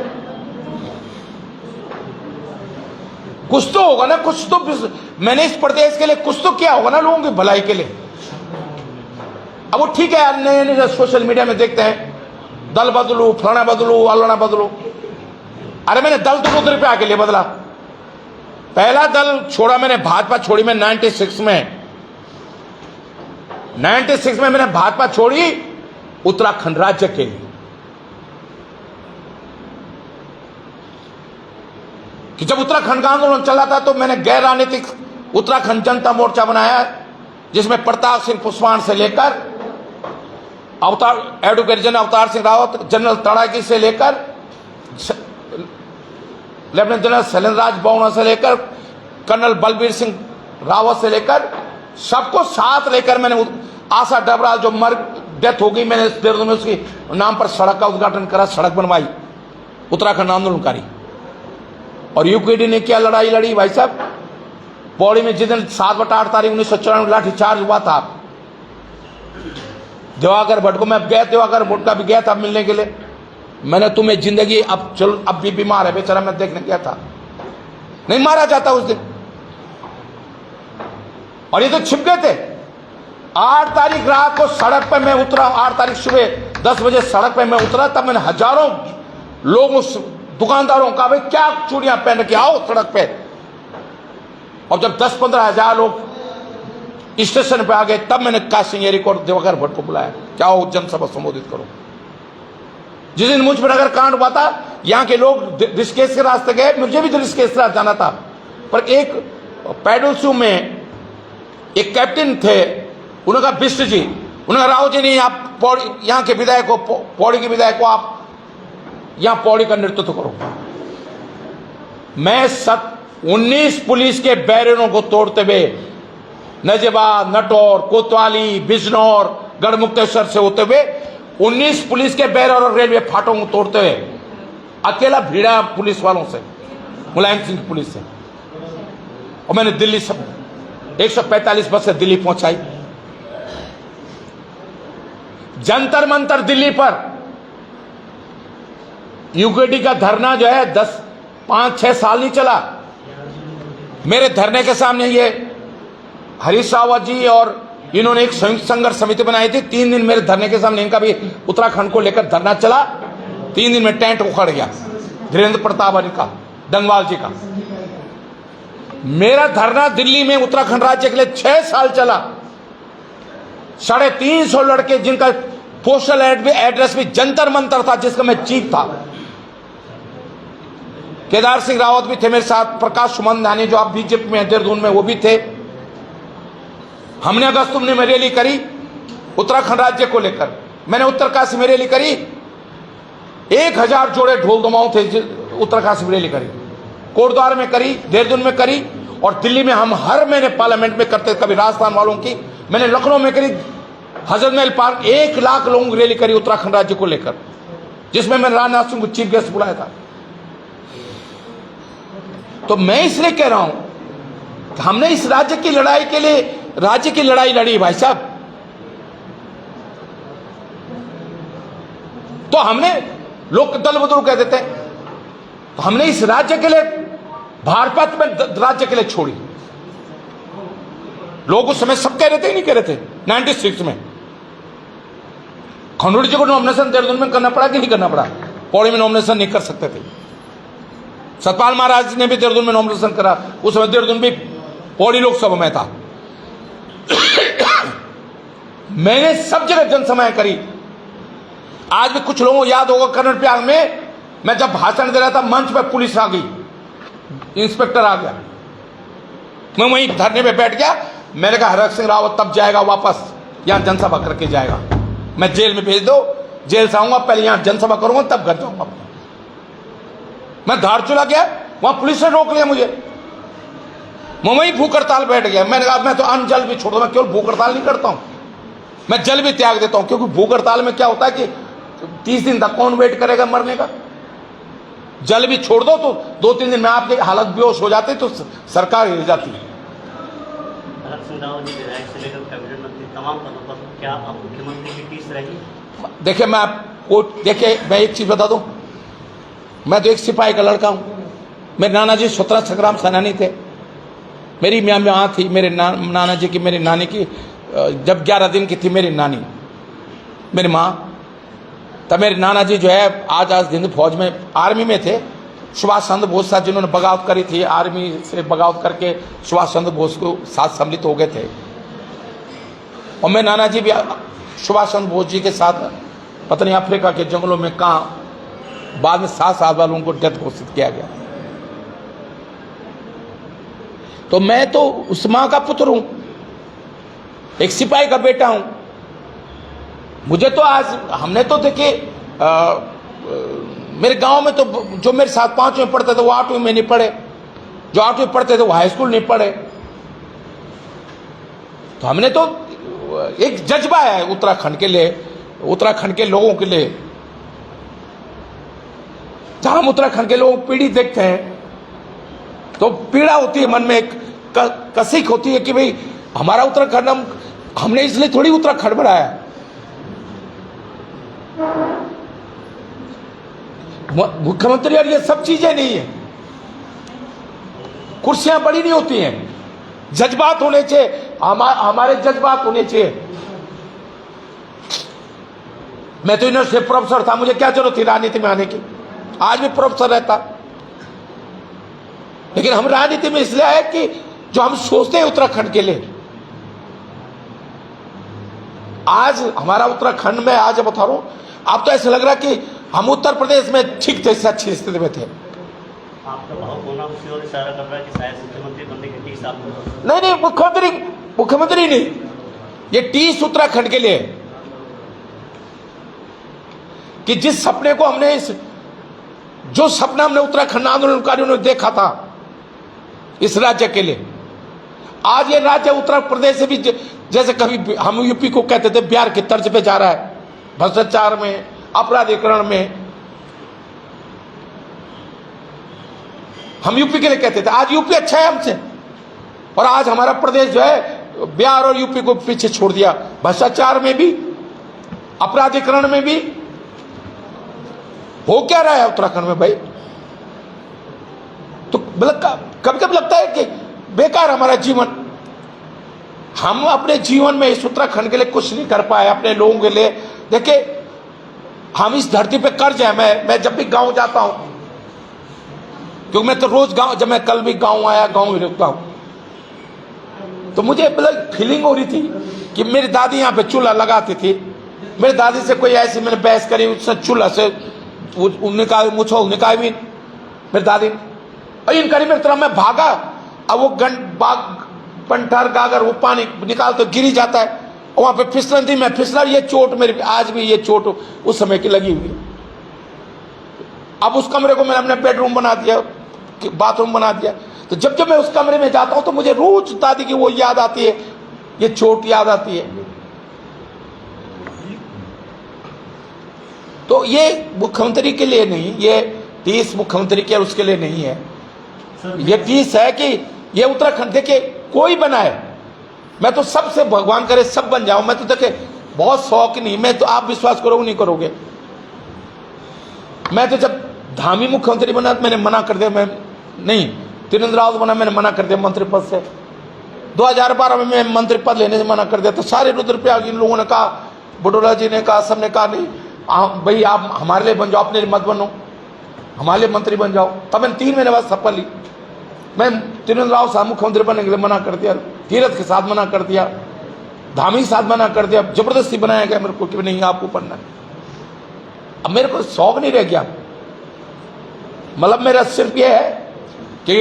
[SPEAKER 2] कुछ तो होगा ना, कुछ तो मैंने इस प्रदेश के लिए कुछ तो किया होगा ना, लोगों की भलाई के लिए। अब वो ठीक है यार, नए नए सोशल मीडिया में देखते हैं दल बदलो, फलाना बदलो, अलाना बदलो। अरे मैंने दल तो 2 रुपया के लिए बदला। पहला दल छोड़ा मैंने, भाजपा छोड़ी मैं 96 में। 96 में मैंने भाजपा छोड़ी उत्तराखंड राज्य के लिए, कि जब उत्तराखंड का आंदोलन चला था तो मैंने गैर राजनीतिक उत्तराखंड जनता मोर्चा बनाया, जिसमें प्रताप सिंह पुष्पान से लेकर advocate general Avtar Singh Rawat, general तड़ाकी से लेकर लेफ्टिनेंट जनरल शैलेंद्रराज बावना से लेकर कर्नल बलबीर सिंह रावत से लेकर सबको साथ लेकर मैंने आशा डबराल जो डेथ हो गई, मैंने देहरादून में उसकी नाम पर सड़क का उद्घाटन करा, सड़क बनवाई, उत्तराखंड आंदोलनकारी। और यूकेडी ने क्या लड़ाई लड़ी भाई साहब? पौड़ी में जिस दिन 7/8 तारीख 1994 लाठीचार्ज हुआ था, दिवाकर भट्ट को मैं गया, दिवाकर भट्ट का भी गया था मिलने के लिए। मैंने तुम्हें जिंदगी अब चलो, अब भी बीमार है बेचारा, मैं देखने गया था, नहीं मारा जाता उस दिन। और ये तो छिप गए थे। 8 तारीख रात को सड़क पर मैं उतरा, 8 तारीख सुबह 10 बजे सड़क पर मैं उतरा, तब मैंने हजारों लोगों दुकानदारों का, भाई क्या चूड़ियां पहन के आओ सड़क पे। और जब 10-15 हजार लोग स्टेशन पे आ गए, तब मैंने कासिंगेरी को और दिवाकर भट्ट को बुलाया, क्या हो जनसभा संबोधित करो। जिस दिन मुझ पर अगर कांड हुआ था, यहाँ के लोग ऋषिकेश के रास्ते गए, मुझे भी ऋषिकेश जाना था, पर एक पैडल शू में एक कैप्टन थे, उन्होंने कहा बिष्ट जी, उन्होंने कहा राव जी नहीं, आप पौड़ी यहाँ के विधायक को, पौड़ी के विधायक को, आप यहाँ पौड़ी का नेतृत्व करो। मैं 19 पुलिस के बैरियरों को तोड़ते हुए नजीबाद, नटौर, कोतवाली, बिजनौर, गढ़मुक्तेश्वर से होते हुए 19 पुलिस के बैरियर और रेलवे फाटकों को तोड़ते हुए अकेला भिड़ा पुलिस वालों से, मुलायम सिंह की पुलिस से। और मैंने दिल्ली से 145 बस से दिल्ली पहुंचाई। जंतर मंतर दिल्ली पर यूकेडी का धरना जो है 5-6 साल नहीं चला। मेरे धरने के सामने ये हरीश रावत जी और इन्होंने एक संयुक्त संघर्ष समिति बनाई थी। 3 दिन मेरे धरने के सामने इनका भी उत्तराखंड को लेकर धरना चला। 3 दिन में टेंट उखड़ गया धीरेन्द्र प्रताप का, डंगवाल जी का। मेरा धरना दिल्ली में उत्तराखंड राज्य के लिए 6 साल चला। 350 लड़के जिनका पोस्टल एड्रेस भी जंतर मंतर था, जिसका मैं चीफ था। केदार सिंह रावत भी थे मेरे साथ, प्रकाश सुमनधानी जो आप बीजेपी में देहरादून में, वो भी थे। हमने अगस्त में रैली करी उत्तराखंड राज्य को लेकर। मैंने उत्तरकाशी में रैली करी, 1000 जोड़े ढोल दमाऊ थे। उत्तरकाशी में रैली करी, कोटद्वार में करी, देहरादून में करी, और दिल्ली में हम हर महीने पार्लियामेंट में करते। कभी राजस्थान वालों की, मैंने लखनऊ में करी, हजरत महल पार्क 1 लाख लोगों की रैली करी उत्तराखंड राज्य को लेकर, जिसमें मैंने राजनाथ सिंह को चीफ गेस्ट बुलाया था। तो मैं इसलिए कह रहा हूं कि हमने इस राज्य की लड़ाई के लिए राज्य की लड़ाई लड़ी भाई साहब। तो हमने, लोग दल बदल कह देते हैं, तो हमने इस राज्य के लिए भाजपा में राज्य के लिए छोड़ी। लोग उस समय सब कह रहे थे, नहीं कह रहे थे। 96 में खंडूड़ी जी को नॉमिनेशन देहरादून में करना पड़ा कि नहीं करना पड़ा? पौड़ी में नॉमिनेशन नहीं कर सकते थे। सतपाल महाराज ने भी देहरादून में नॉमिनेशन करा, उस समय देहरादून भी पौड़ी लोकसभा में था। मैंने सब जगह जनसभाएं करी। आज भी कुछ लोगों को याद होगा, कर्नल प्रयाग में मैं जब भाषण दे रहा था, मंच पर पुलिस आ गई, इंस्पेक्टर आ गया, मैं वहीं धरने पे बैठ गया। मैंने कहा हरक सिंह रावत तब जाएगा वापस, यहां जनसभा करके जाएगा। मैं जेल में भेज दो, जेल से आऊंगा, पहले यहां जनसभा करूंगा, तब घर जाऊंगा। मैं धारचूला गया, वहां पुलिस ने रोक लिया मुझे। मैं वहीं भूख हड़ताल बैठ गया। मैंने कहा मैं तो अन्न जल भी छोड़ दूं, मैं केवल भूख हड़ताल नहीं करता हूं, मैं जल भी त्याग देता हूं। क्योंकि भूख हड़ताल में क्या होता है कि 30 दिन तक कौन वेट करेगा मरने का? जल भी छोड़ दो तो 2-3 दिन में आपकी हालत बेहोश हो जाते तो सरकार हिल जाती है।
[SPEAKER 5] भरत सिंह रावत जी विधायक से लेकर कैबिनेट मंत्री तमाम पदों पर क्या आप मुख्यमंत्री की टीस रहेगी?
[SPEAKER 2] देखिए मैं आपको मैं एक चीज बता दूं, मैं तो एक सिपाही का लड़का हूं। मेरे नाना जी स्वतंत्रता संग्राम सेनानी थे। मेरी माँ थी, मेरे नाना जी की, मेरी नानी की जब 11 दिन की थी मेरी नानी, मेरी माँ, तब मेरे नाना जी जो है आज हिंद फौज में आर्मी में थे। सुभाष चंद्र बोस साहब जिन्होंने बगावत करी थी, आर्मी से बगावत करके सुभाष चंद्र बोस को साथ सम्मिलित हो गए थे। और मेरे नाना जी भी सुभाष चंद्र बोस जी के साथ पता नहीं अफ्रीका के जंगलों में कहाँ, बाद में 7 साल बाद उनको डेथ घोषित किया गया। तो मैं तो उस माँ का पुत्र हूं, एक सिपाही का बेटा हूं। मुझे तो आज हमने तो देखिए मेरे गांव में तो जो मेरे साथ 5वीं में पढ़ते थे वो 8वीं में नहीं पढ़े, जो 8वीं पढ़ते थे वो हाई स्कूल नहीं पढ़े। तो हमने तो एक जज्बा है उत्तराखंड के लिए, उत्तराखंड के लोगों के लिए। जहां हम उत्तराखंड के लोग पीड़ित देखते हैं तो पीड़ा होती है, मन में एक कसिक होती है कि भाई हमारा उत्तराखंड, हमने इसलिए थोड़ी उत्तराखंड बनाया। मुख्यमंत्री और ये सब चीजें नहीं है, कुर्सियां बड़ी नहीं होती हैं, जज्बात होने चाहिए, हमारे जज्बात होने चाहिए। मैं तो यूनिवर्सिटी प्रोफेसर था, मुझे क्या जरूरत थी राजनीति में आने की, आज भी प्रोफेसर रहता। लेकिन हम राजनीति में इसलिए आए कि जो हम सोचते हैं उत्तराखंड के लिए, आज हमारा उत्तराखंड में, आज बता रहा हूं, अब तो ऐसा लग रहा है कि हम उत्तर प्रदेश में ठीक थे, इससे अच्छी स्थिति में थे।
[SPEAKER 5] आपका भाव होना उसी और इशारा कर रहा है कि शायद मुख्यमंत्री बनने की टीस आपको?
[SPEAKER 2] नहीं, मुख्यमंत्री नहीं, ये टीस उत्तराखंड के लिए कि जिस सपने को हमने जो सपना हमने उत्तराखंड आंदोलनकारियों ने देखा था इस राज्य के लिए, आज ये राज्य उत्तर प्रदेश से भी जैसे कभी हम यूपी को कहते थे बिहार की तर्ज पे जा रहा है, भ्रष्टाचार में, अपराधीकरण में। हम यूपी के लिए कहते थे, आज यूपी अच्छा है हमसे, और आज हमारा प्रदेश जो है बिहार और यूपी को पीछे छोड़ दिया, भ्रष्टाचार में भी, अपराधीकरण में भी। हो क्या रहा है उत्तराखंड में भाई? तो कभी कभी लगता है कि बेकार हमारा जीवन, हम अपने जीवन में इस उत्तराखंड के लिए कुछ नहीं कर पाए, अपने लोगों के लिए। देखिए हम इस धरती पे कर्ज है। मैं जब भी गांव जाता हूं, क्योंकि मैं तो रोज गांव, जब मैं कल भी गांव आया, गांव ही रुकता हूं, तो मुझे मतलब फीलिंग हो रही थी कि मेरी दादी यहां पे चूल्हा लगाती थी। मेरी दादी से कोई ऐसी मैंने बहस करी, उसने चूल्हा से निकाल मुझो निकाल भी मेरी दादी, और इन करी मेरी तरफ मैं भागा। अब वो पंठार गागर वो पानी निकाल तो गिरी जाता है, और वहां पे फिसलन थी, मैं फिसला, ये चोट मेरी आज भी, ये चोट उस समय की लगी हुई। अब उस कमरे को मैंने अपने बेडरूम बना दिया, बाथरूम बना दिया। तो जब जब मैं उस कमरे में जाता हूं तो मुझे रोज दादी की वो याद आती है, ये चोट याद आती है। तो ये मुख्यमंत्री के लिए नहीं, ये टीस मुख्यमंत्री के उसके लिए नहीं है, ये टीस है कि ये उत्तराखंड, देखिए कोई बनाए, मैं तो सबसे भगवान करे सब बन जाऊं। मैं तो देखिए बहुत शौक नहीं, मैं तो, आप विश्वास करोगे नहीं करोगे, मैं तो जब धामी मुख्यमंत्री बना तो मैंने मना कर दिया, मैं नहीं, त्रिवेंद्र रावत बना मैंने मना कर दिया मंत्री पद से। 2012 में मैं मंत्री पद लेने से मना कर दिया। तो सारे रुद्रप्रयाग इन लोगों ने कहा, बुडोला जी ने कहा, सबने कहा नहीं भाई आप हमारे लिए बन जाओ, अपने लिए मत बनो, हमारे लिए मंत्री बन जाओ। तब मैंने 3 महीने बाद शपथ ली। मैं त्रिवेंद्र रावत साहब मुख्यमंत्री बनने के लिए मना कर दिया, तीरथ के साथ मना कर दिया, धामी के साथ मना कर दिया, जबरदस्ती बनाया गया मेरे को कि नहीं आपको पढ़ना है। अब मेरे को शौक नहीं रह गया, मतलब मेरा सिर्फ ये है कि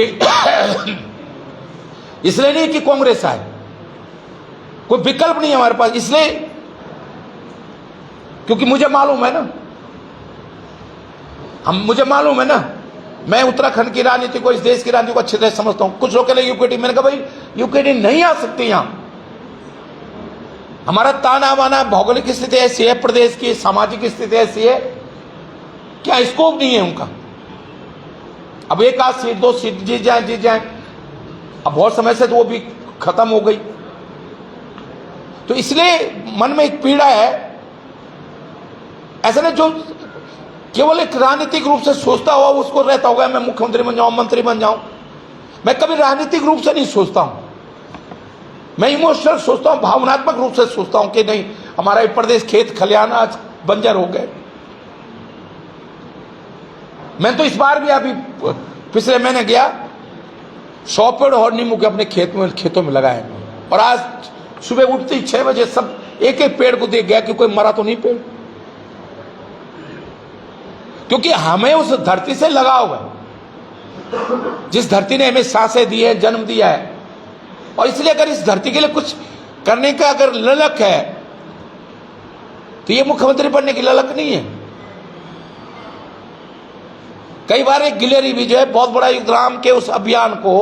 [SPEAKER 2] इसलिए नहीं कि कांग्रेस आए, कोई विकल्प नहीं है हमारे पास, इसलिए क्योंकि मुझे मालूम है ना, मुझे मालूम है ना, मैं उत्तराखंड की राजनीति को, इस देश की राजनीति को अच्छी तरह समझता हूं। कुछ लोग कह रहे यूकेडी, मैंने कहा भाई यूकेडी नहीं आ सकती यहां, हमारा ताना बाना, भौगोलिक स्थिति ऐसी है, प्रदेश की सामाजिक स्थिति ऐसी है, क्या स्कोप नहीं है उनका। अब एक आध सीट 2 सीट जीत जाए, अब बहुत समय से तो वो भी खत्म हो गई। तो इसलिए मन में एक पीड़ा है। ऐसा नहीं जो केवल एक राजनीतिक रूप से सोचता हुआ उसको रहता होगा मैं मुख्यमंत्री बन जाऊं, मंत्री बन जाऊं। मैं कभी राजनीतिक रूप से नहीं सोचता हूं, मैं इमोशनल सोचता हूं, भावनात्मक रूप से सोचता हूं कि नहीं, हमारा ये प्रदेश खेत खलिहान आज बंजर हो गए। मैं तो इस बार भी अभी पिछले महीने गया, 100 पेड़ और नींबू के अपने खेतों में लगाए, और आज सुबह उठते ही 6 बजे सब एक एक पेड़ को देख गया कि कोई मरा तो नहीं पेड़, क्योंकि हमें उस धरती से लगाव है, जिस धरती ने हमें सांसें दी है, जन्म दिया है। और इसलिए अगर इस धरती के लिए कुछ करने का अगर ललक है तो ये मुख्यमंत्री बनने की ललक नहीं है। कई बार एक गिलेरी भी जो है बहुत बड़ा राम के उस अभियान को,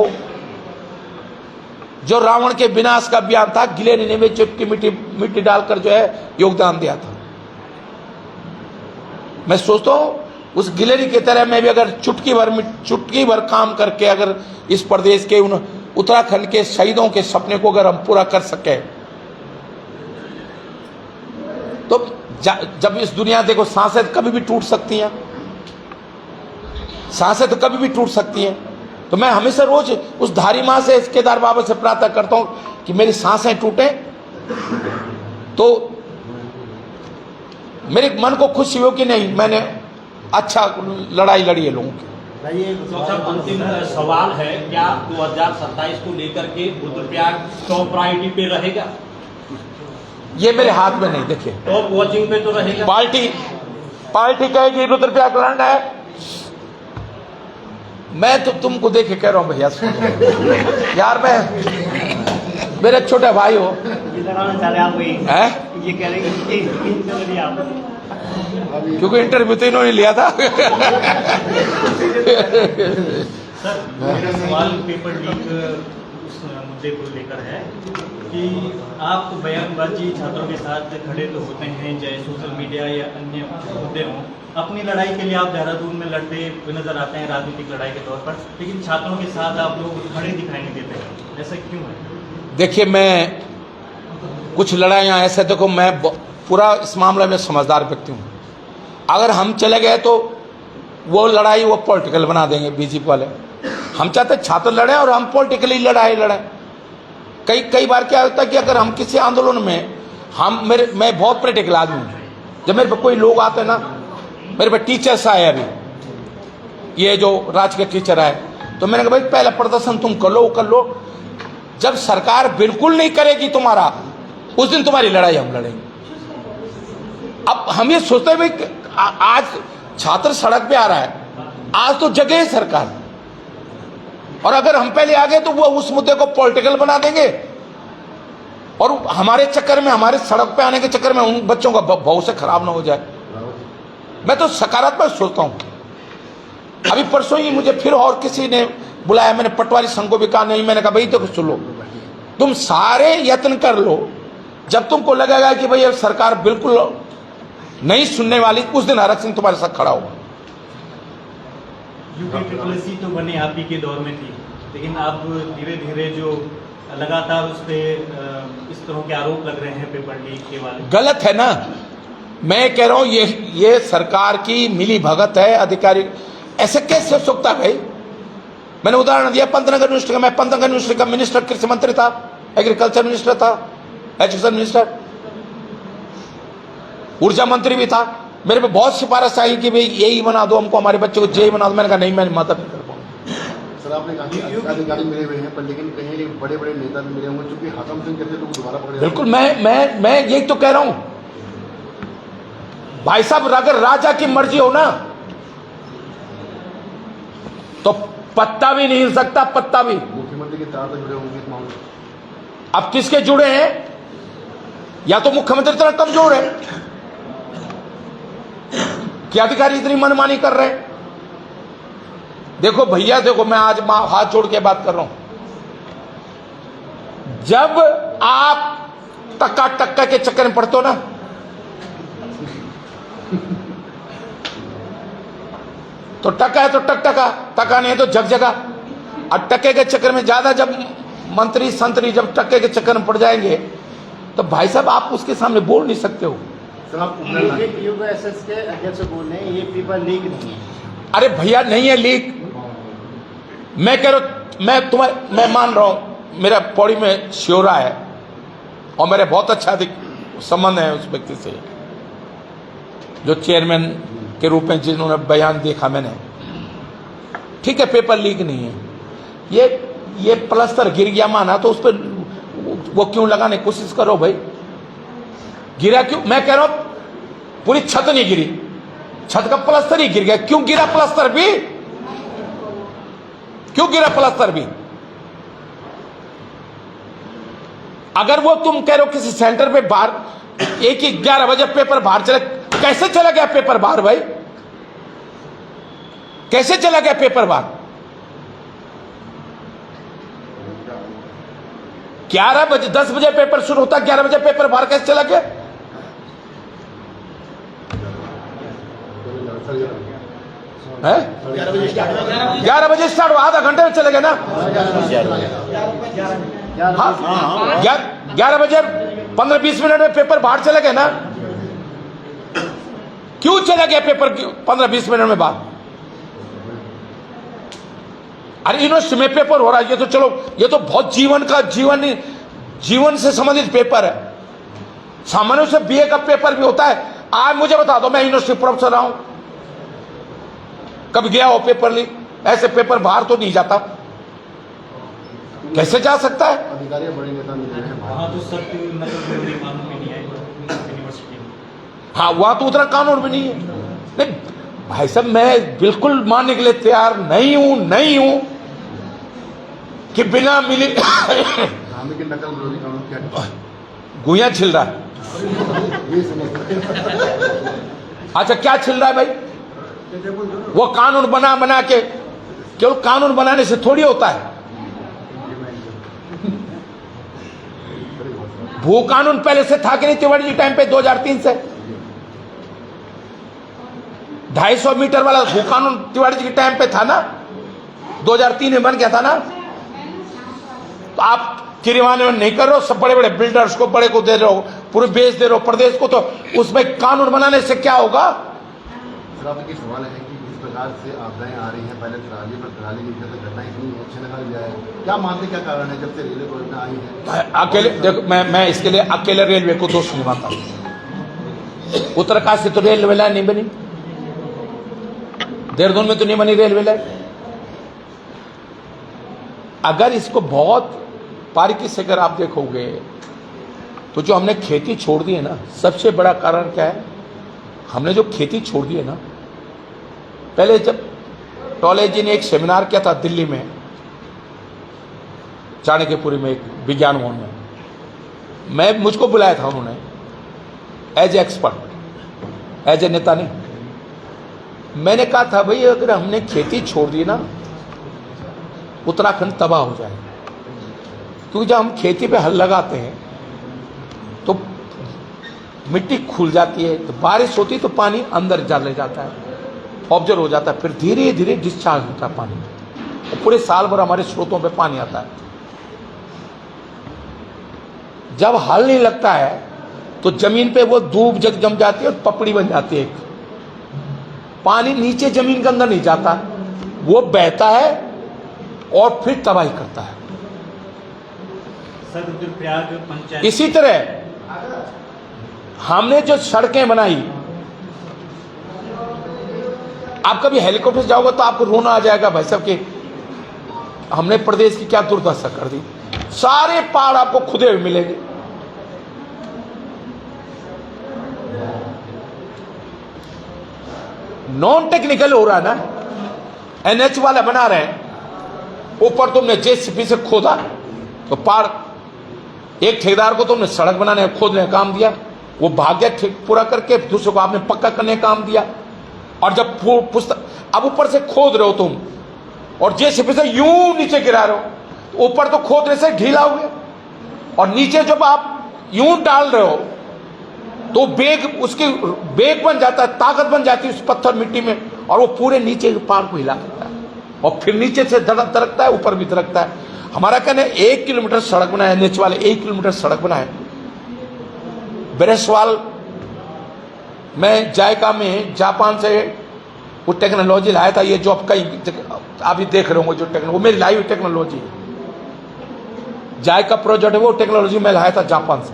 [SPEAKER 2] जो रावण के विनाश का अभियान था, गिलेरी ने भी चुटकी मिट्टी डालकर जो है योगदान दिया था। मैं सोचता हूं उस गिलेरी की तरह मैं भी अगर चुटकी भर काम करके अगर इस प्रदेश के, उन उत्तराखंड के शहीदों के सपने को अगर हम पूरा कर सके, तो जब इस दुनिया देखो सांसें कभी भी टूट सकती हैं, सांसें तो कभी भी टूट सकती हैं। तो मैं हमेशा रोज उस धारी मां से, इस केदार बाबा से प्रार्थना करता हूं कि मेरी सांसें टूटे तो मेरे मन को खुशी हो कि नहीं मैंने अच्छा लड़ाई लड़ी है लोगों की।
[SPEAKER 3] अंतिम सवाल है, क्या 2027 को लेकर के रुद्रप्रयाग टॉप प्रायोरिटी पे रहेगा?
[SPEAKER 2] ये मेरे हाथ में नहीं, देखिए
[SPEAKER 3] टॉप वॉचिंग पे तो रहेगा।
[SPEAKER 2] पार्टी कहेगी रुद्रप्रयाग लड़ना है, मैं तो तुमको देखे कह रहा हूं भैया सुनो यार, मैं मेरे छोटे भाई हो,
[SPEAKER 5] ये कह रहे हैं आप
[SPEAKER 2] क्योंकि इंटरव्यू तो इन्होंने लिया था।
[SPEAKER 7] सर मेरा सवाल पेपर लीक उस मुद्दे को लेकर है कि आप तो बयानबाजी छात्रों के साथ खड़े तो होते हैं, चाहे सोशल मीडिया या अन्य मुद्दे हों। अपनी लड़ाई के लिए आप देहरादून में लड़ते हुए नजर आते हैं राजनीतिक लड़ाई के तौर पर, लेकिन छात्रों के साथ आप लोग खड़े दिखाई नहीं देते हैं, ऐसा क्यों है?
[SPEAKER 2] देखिए मैं कुछ लड़ाइयाँ ऐसे, देखो मैं पूरा इस मामले में समझदार व्यक्ति हूँ। अगर हम चले गए तो वो लड़ाई वो पॉलिटिकल बना देंगे बीजेपी वाले। हम चाहते छात्र लड़े और हम पॉलिटिकली लड़ाई लड़ें। कई बार क्या होता है कि अगर हम किसी आंदोलन में मैं बहुत प्रैक्टिकल आदमी हूँ। जब मेरे पे कोई लोग आते हैं ना, मेरे पे टीचर्स आए अभी, ये जो राज्य के टीचर आए, तो मैंने कहा भाई पहला प्रदर्शन तुम कर लो, जब सरकार बिल्कुल नहीं करेगी तुम्हारा, उस दिन तुम्हारी लड़ाई हम लड़ेंगे। अब हम ये सोचते हैं भाई आज छात्र सड़क पे आ रहा है, आज तो जगह है सरकार, और अगर हम पहले आ गए तो वो उस मुद्दे को पॉलिटिकल बना देंगे और हमारे चक्कर में, हमारे सड़क पे आने के चक्कर में उन बच्चों का भविष्य खराब ना हो जाए। मैं तो सकारात्मक सोचता हूं। अभी परसों ही मुझे फिर और किसी ने बुलाया, मैंने पटवारी संघ को भी कहा नहीं, मैंने कहा भाई देखो सुनो, तुम सारे यत्न कर लो, जब तुमको लगेगा कि भाई सरकार बिल्कुल नहीं सुनने वाली, उस दिन आरक्षण तुम्हारे साथ खड़ा होगा।
[SPEAKER 7] यूपीपीएससी तो बने आप ही के दौर में थी, लेकिन अब धीरे धीरे जो लगातार उस पे इस तरह के आरोप लग रहे हैं पेपर लीक के वाले,
[SPEAKER 2] गलत है ना। मैं कह रहा हूं ये सरकार की मिली भगत है, अधिकारी ऐसे कैसे हो सकता है भाई। मैंने उदाहरण दिया पंतनगर यूनिवर्सिटी का, मैं पंतनगर यूनिवर्सिटी का मिनिस्टर, कृषि मंत्री था, एग्रीकल्चर मिनिस्टर था, एजुकेशन मिनिस्टर, ऊर्जा मंत्री भी था। मेरे पे बहुत सिफारिश आई कि भाई यही बना दो हमको, हमारे बच्चे को जेई बना दो। मैंने कहा नहीं, मैं मदद नहीं कर पाऊंगा।
[SPEAKER 6] सर आपने कहा कि अधिकारी मिले हुए हैं, पर लेकिन कहीं बड़े बड़े नेता भी मिले होंगे, चूंकि हाथम सिंह जैसे लोग दोबारा पकड़े।
[SPEAKER 2] बिल्कुल, मैं यही तो कह रहा हूं भाई साहब, अगर राजा की मर्जी हो ना तो पत्ता भी नहीं हिल सकता, पत्ता भी।
[SPEAKER 6] मुख्यमंत्री के तार तो जुड़े होंगे इस मामले में।
[SPEAKER 2] अब किसके जुड़े हैं? या तो मुख्यमंत्री तरह कमजोर है कि अधिकारी इतनी मनमानी कर रहे हैं। देखो भैया, देखो मैं आज हाथ जोड़ के बात कर रहा हूं, जब आप टक्का टक्का के चक्कर में पड़ते हो ना। तो टक्का है तो टक्का, टक्का नहीं है तो जग जगा। और टक्के के चक्कर में ज्यादा जब मंत्री संतरी जब टक्के के चक्कर में पड़ जाएंगे तो भाई साहब आप उसके सामने बोल नहीं सकते हो।
[SPEAKER 4] यूएसएस के अध्यक्ष बोल रहे हैं ये पेपर लीक नहीं है।
[SPEAKER 2] अरे भैया नहीं है लीक, मैं कह रहा हूं, मैं मान रहा हूं मेरा पौड़ी में श्योरा है और मेरे बहुत अच्छा संबंध है उस व्यक्ति से जो चेयरमैन के रूप में जिन्होंने बयान देखा मैंने। ठीक है पेपर लीक नहीं है, ये प्लास्टर गिर गया माना तो उस पर वो क्यों लगाने की कोशिश करो भाई। गिरा क्यों, मैं कह रहा हूं पूरी छत नहीं गिरी, छत का प्लास्टर ही गिर गया। क्यों गिरा प्लास्टर भी, क्यों गिरा प्लास्टर भी? अगर वो तुम कह रहे हो किसी सेंटर पे बाहर एक ही 11 बजे पेपर बाहर चला, कैसे चला गया पेपर बाहर भाई, कैसे चला गया पेपर बाहर? 11 बजे 10 बजे पेपर शुरू होता, 11 बजे पेपर बाहर कैसे चला गया? है 11 बजे स्टार्ट हुआ, आधा घंटे में चले गए ना। हाँ 11 बजे 15-20 मिनट में पेपर बाहर चले गए ना। क्यों चला गया पेपर 15-20 मिनट में बाहर? अरे यूनिवर्सिटी में पेपर हो रहा है, ये तो चलो ये तो बहुत जीवन से संबंधित पेपर है। सामान्य से बीए का पेपर भी होता है। आज मुझे बता दो, मैं यूनिवर्सिटी प्रोफेसर रहा हूं, कब गया हो पेपर लीक? ऐसे पेपर बाहर तो नहीं जाता, कैसे जा सकता है?
[SPEAKER 6] अधिकारी बड़े नेता मिले हैं
[SPEAKER 7] वहाँ तो सख्त नकल कानून भी नहीं है यूनिवर्सिटी में।
[SPEAKER 2] हाँ वहां तो उतना कानून भी नहीं है। नहीं भाई साहब मैं बिल्कुल मानने के लिए तैयार नहीं हूं कि बिना मिली
[SPEAKER 6] धामी के नकल विरोधी कानून क्या
[SPEAKER 2] गुइया छिल रहा है।
[SPEAKER 6] ये समझ
[SPEAKER 2] अच्छा क्या छिल रहा है भाई? वो कानून बना के, केवल कानून बनाने से थोड़ी होता है। भू कानून पहले से था कि नहीं तिवारी जी टाइम पे 2003 से 250 मीटर वाला भू कानून तिवारी जी के टाइम पे था ना, 2003 में बन गया था ना। तो आप किरवाने नहीं कर रहे हो, सब बड़े बड़े बिल्डर्स को बड़े को दे रहे हो, पूरे बेच दे रहे हो प्रदेश को, तो उसमें कानून बनाने से क्या होगा?
[SPEAKER 6] आपके सवाल है कि जिस प्रकार से आपदाएं आ रही हैं, पहले ट्राली पर ट्राली की घटनाएं हुई है, अच्छे लगा लिया है, क्या मानते क्या कारण है जब से रेलवे योजना आई है?
[SPEAKER 2] अकेले देखो मैं इसके लिए अकेले रेलवे को दोष नहीं मानता हूं। उत्तराखंड से तो रेलवे लाइन नहीं बनी, देहरादून में तो नहीं बनी रेलवे लाइन। अगर इसको बहुत बारीकी से अगर आप देखोगे तो जो हमने खेती छोड़ दी है ना, सबसे बड़ा कारण क्या है? हमने जो खेती छोड़ दी है ना, पहले जब टोले जी ने एक सेमिनार किया था दिल्ली में, चाणक्यपुरी में, एक विज्ञान भवन में, मुझको बुलाया था उन्होंने एज एक्सपर्ट, एज ए नेता नहीं। मैंने कहा था भाई अगर हमने खेती छोड़ दी ना, उत्तराखंड तबाह हो जाएगा। क्योंकि जब हम खेती पे हल लगाते हैं तो मिट्टी खुल जाती है, तो बारिश होती तो पानी अंदर चले जाता है, ऑब्जर्व हो जाता है, फिर धीरे धीरे डिस्चार्ज होता है पानी, और पूरे साल भर हमारे स्रोतों पे पानी आता है। जब हल नहीं लगता है तो जमीन पे वो दूब जम जाती है और पपड़ी बन जाती है, पानी नीचे जमीन के अंदर नहीं जाता, वो बहता है और फिर तबाही करता है।
[SPEAKER 7] सर रुद्रप्रयाग पंचायत
[SPEAKER 2] इसी तरह हमने जो सड़कें बनाई, आप कभी हेलीकॉप्टर से जाओगे तो आपको रोना आ जाएगा भाई साहब कि हमने प्रदेश की क्या दुर्दशा कर दी। सारे पहाड़ आपको खुदे हुए मिलेंगे। नॉन टेक्निकल हो रहा है ना, एनएच वाला बना रहे हैं, ऊपर तुमने जेसीबी से खोदा तो पहाड़, एक ठेकेदार को तुमने सड़क बनाने खोदने का काम दिया, वो भाग गया पूरा करके, दूसरे को आपने पक्का करने का काम दिया। और जब अब ऊपर से खोद रहे हो तुम और जेसीबी से यूं नीचे गिरा रहे हो, तो ऊपर तो खोदने से ढीला हो गया, और नीचे जब आप यूं डाल रहे हो तो बेग उसकी बेग बन जाता है, ताकत बन जाती है उस पत्थर मिट्टी में, और वो पूरे नीचे के पहाड़ को हिला देता है और फिर नीचे से दरकता है, ऊपर भी दरकता है। हमारा कहना है 1 किलोमीटर सड़क बना है, नीचे वाले 1 किलोमीटर सड़क बना है। ब्रेसवाल में जायका में जापान से वो टेक्नोलॉजी लाया था, ये जो अब कई आप ही देख रहे होंगे जो टेक्नोलॉजी, वो मेरी लाई हुई टेक्नोलॉजी है। जायका प्रोजेक्ट है, वो टेक्नोलॉजी में लाया था जापान से।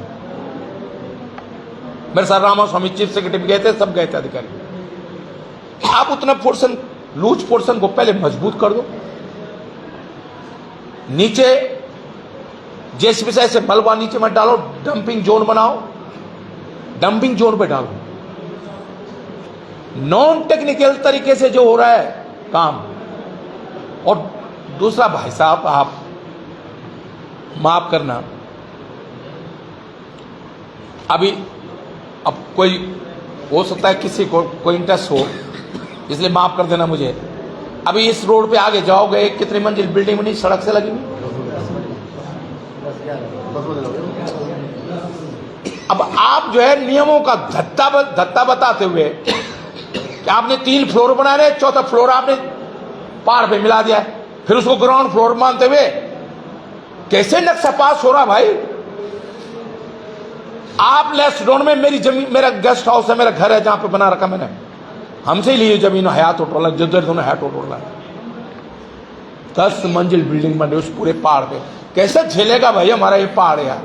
[SPEAKER 2] मेरे साथ रामास्वामी चीफ सेक्रेटरी गए थे, सब गए थे अधिकारी। आप उतना पोर्शन, लूज पोर्शन को पहले मजबूत कर दो, नीचे जेसीबी से ऐसे मलबा नीचे मत डालो, डंपिंग जोन बनाओ, डंपिंग जोन पे डालो। नॉन टेक्निकल तरीके से जो हो रहा है काम। और दूसरा भाई साहब, आप माफ करना, अभी अब कोई हो सकता है किसी को कोई इंटरेस्ट हो, इसलिए माफ कर देना मुझे। अभी इस रोड पे आगे जाओगे, कितनी मंजिल बिल्डिंग बनी सड़क से लगी हुई। अब आप जो है नियमों का धत्ता बताते हुए कि आपने 3 फ्लोर बना रहे, 4था फ्लोर आपने पहाड़ पे मिला दिया, फिर उसको ग्राउंड फ्लोर मानते हुए कैसे नक्शा पास हो रहा भाई। आप लेफ्ट जोन में मेरी जमीन, मेरा गेस्ट हाउस है, मेरा घर है जहां पे बना रखा मैंने, हमसे ही ली जमीन, हयात होटल है, जिधर दोनों हयात होटल है, 10 मंजिल बिल्डिंग बन रही उस पूरे पहाड़ पे। कैसे झेलेगा भाई हमारा ये पहाड़ यार,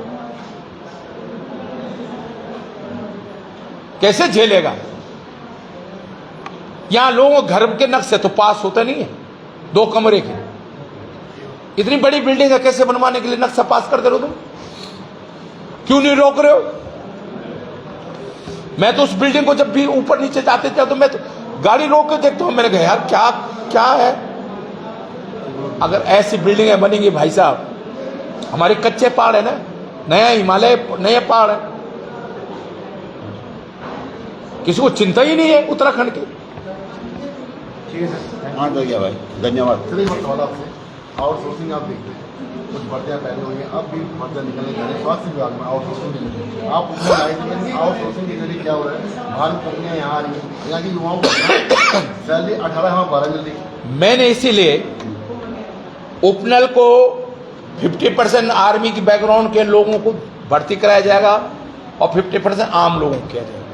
[SPEAKER 2] कैसे झेलेगा। यहां लोगों के घर के नक्शे तो पास होते नहीं है, 2 कमरे के, इतनी बड़ी बिल्डिंग है, कैसे बनवाने के लिए नक्शा पास कर दे रहे हो तुम, क्यों नहीं रोक रहे हो। मैं तो उस बिल्डिंग को जब भी ऊपर नीचे जाते थे तो मैं तो गाड़ी रोक के देखता हूं, मैंने कहा यार क्या क्या है। अगर ऐसी बिल्डिंगें बनेंगी भाई साहब, हमारे कच्चे पहाड़ है ना, नया हिमालय, नए पहाड़ है, किसी को चिंता ही नहीं है उत्तराखंड की।
[SPEAKER 1] हाँ तो क्या भाई, धन्यवाद।
[SPEAKER 6] चलिए एक सवाल आपसे, आउटसोर्सिंग आप देखते हैं, कुछ भर्तियाँ पहले हुई हैं, अब भी भर्तियाँ निकलने जा रही है, स्वास्थ्य विभाग में आउटसोर्सिंग के लिए आप उसमें आउटसोर्सिंग के जरिए क्या हो रहा है, बाहर कंपनियाँ यहाँ आ रही हैं, यहाँ की युवाओं को सैलरी 18 यहाँ 12 मिल रही है।
[SPEAKER 2] मैंने इसीलिए उपनल को 50% आर्मी की बैकग्राउंड के लोगों को भर्ती कराया जाएगा और 50% आम लोगों को किया जाएगा।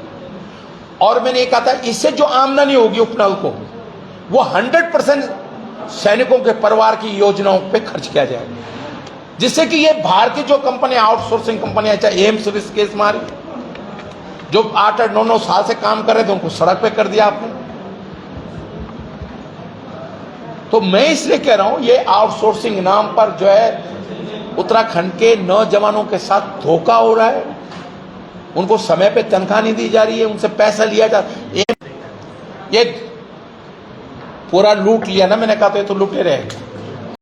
[SPEAKER 2] और मैंने ये कहा था इससे जो आमदनी होगी उपनल को, वो 100% सैनिकों के परिवार की योजनाओं पे खर्च किया जाएगा, जिससे कि ये बाहर की जो कंपनी, आउटसोर्सिंग कंपनियां, चाहे एम्स ऋषिकेश मारी, जो 8-8, 9-9 साल से काम कर रहे थे, उनको सड़क पे कर दिया आपने। तो मैं इसलिए कह रहा हूं, ये आउटसोर्सिंग नाम पर जो है उत्तराखंड के नौजवानों के साथ धोखा हो रहा है। उनको समय पे तनख्वाह नहीं दी जा रही है, उनसे पैसा लिया जा, ये पूरा लूट लिया ना, मैंने कहा तो ये तो लूटे रहे।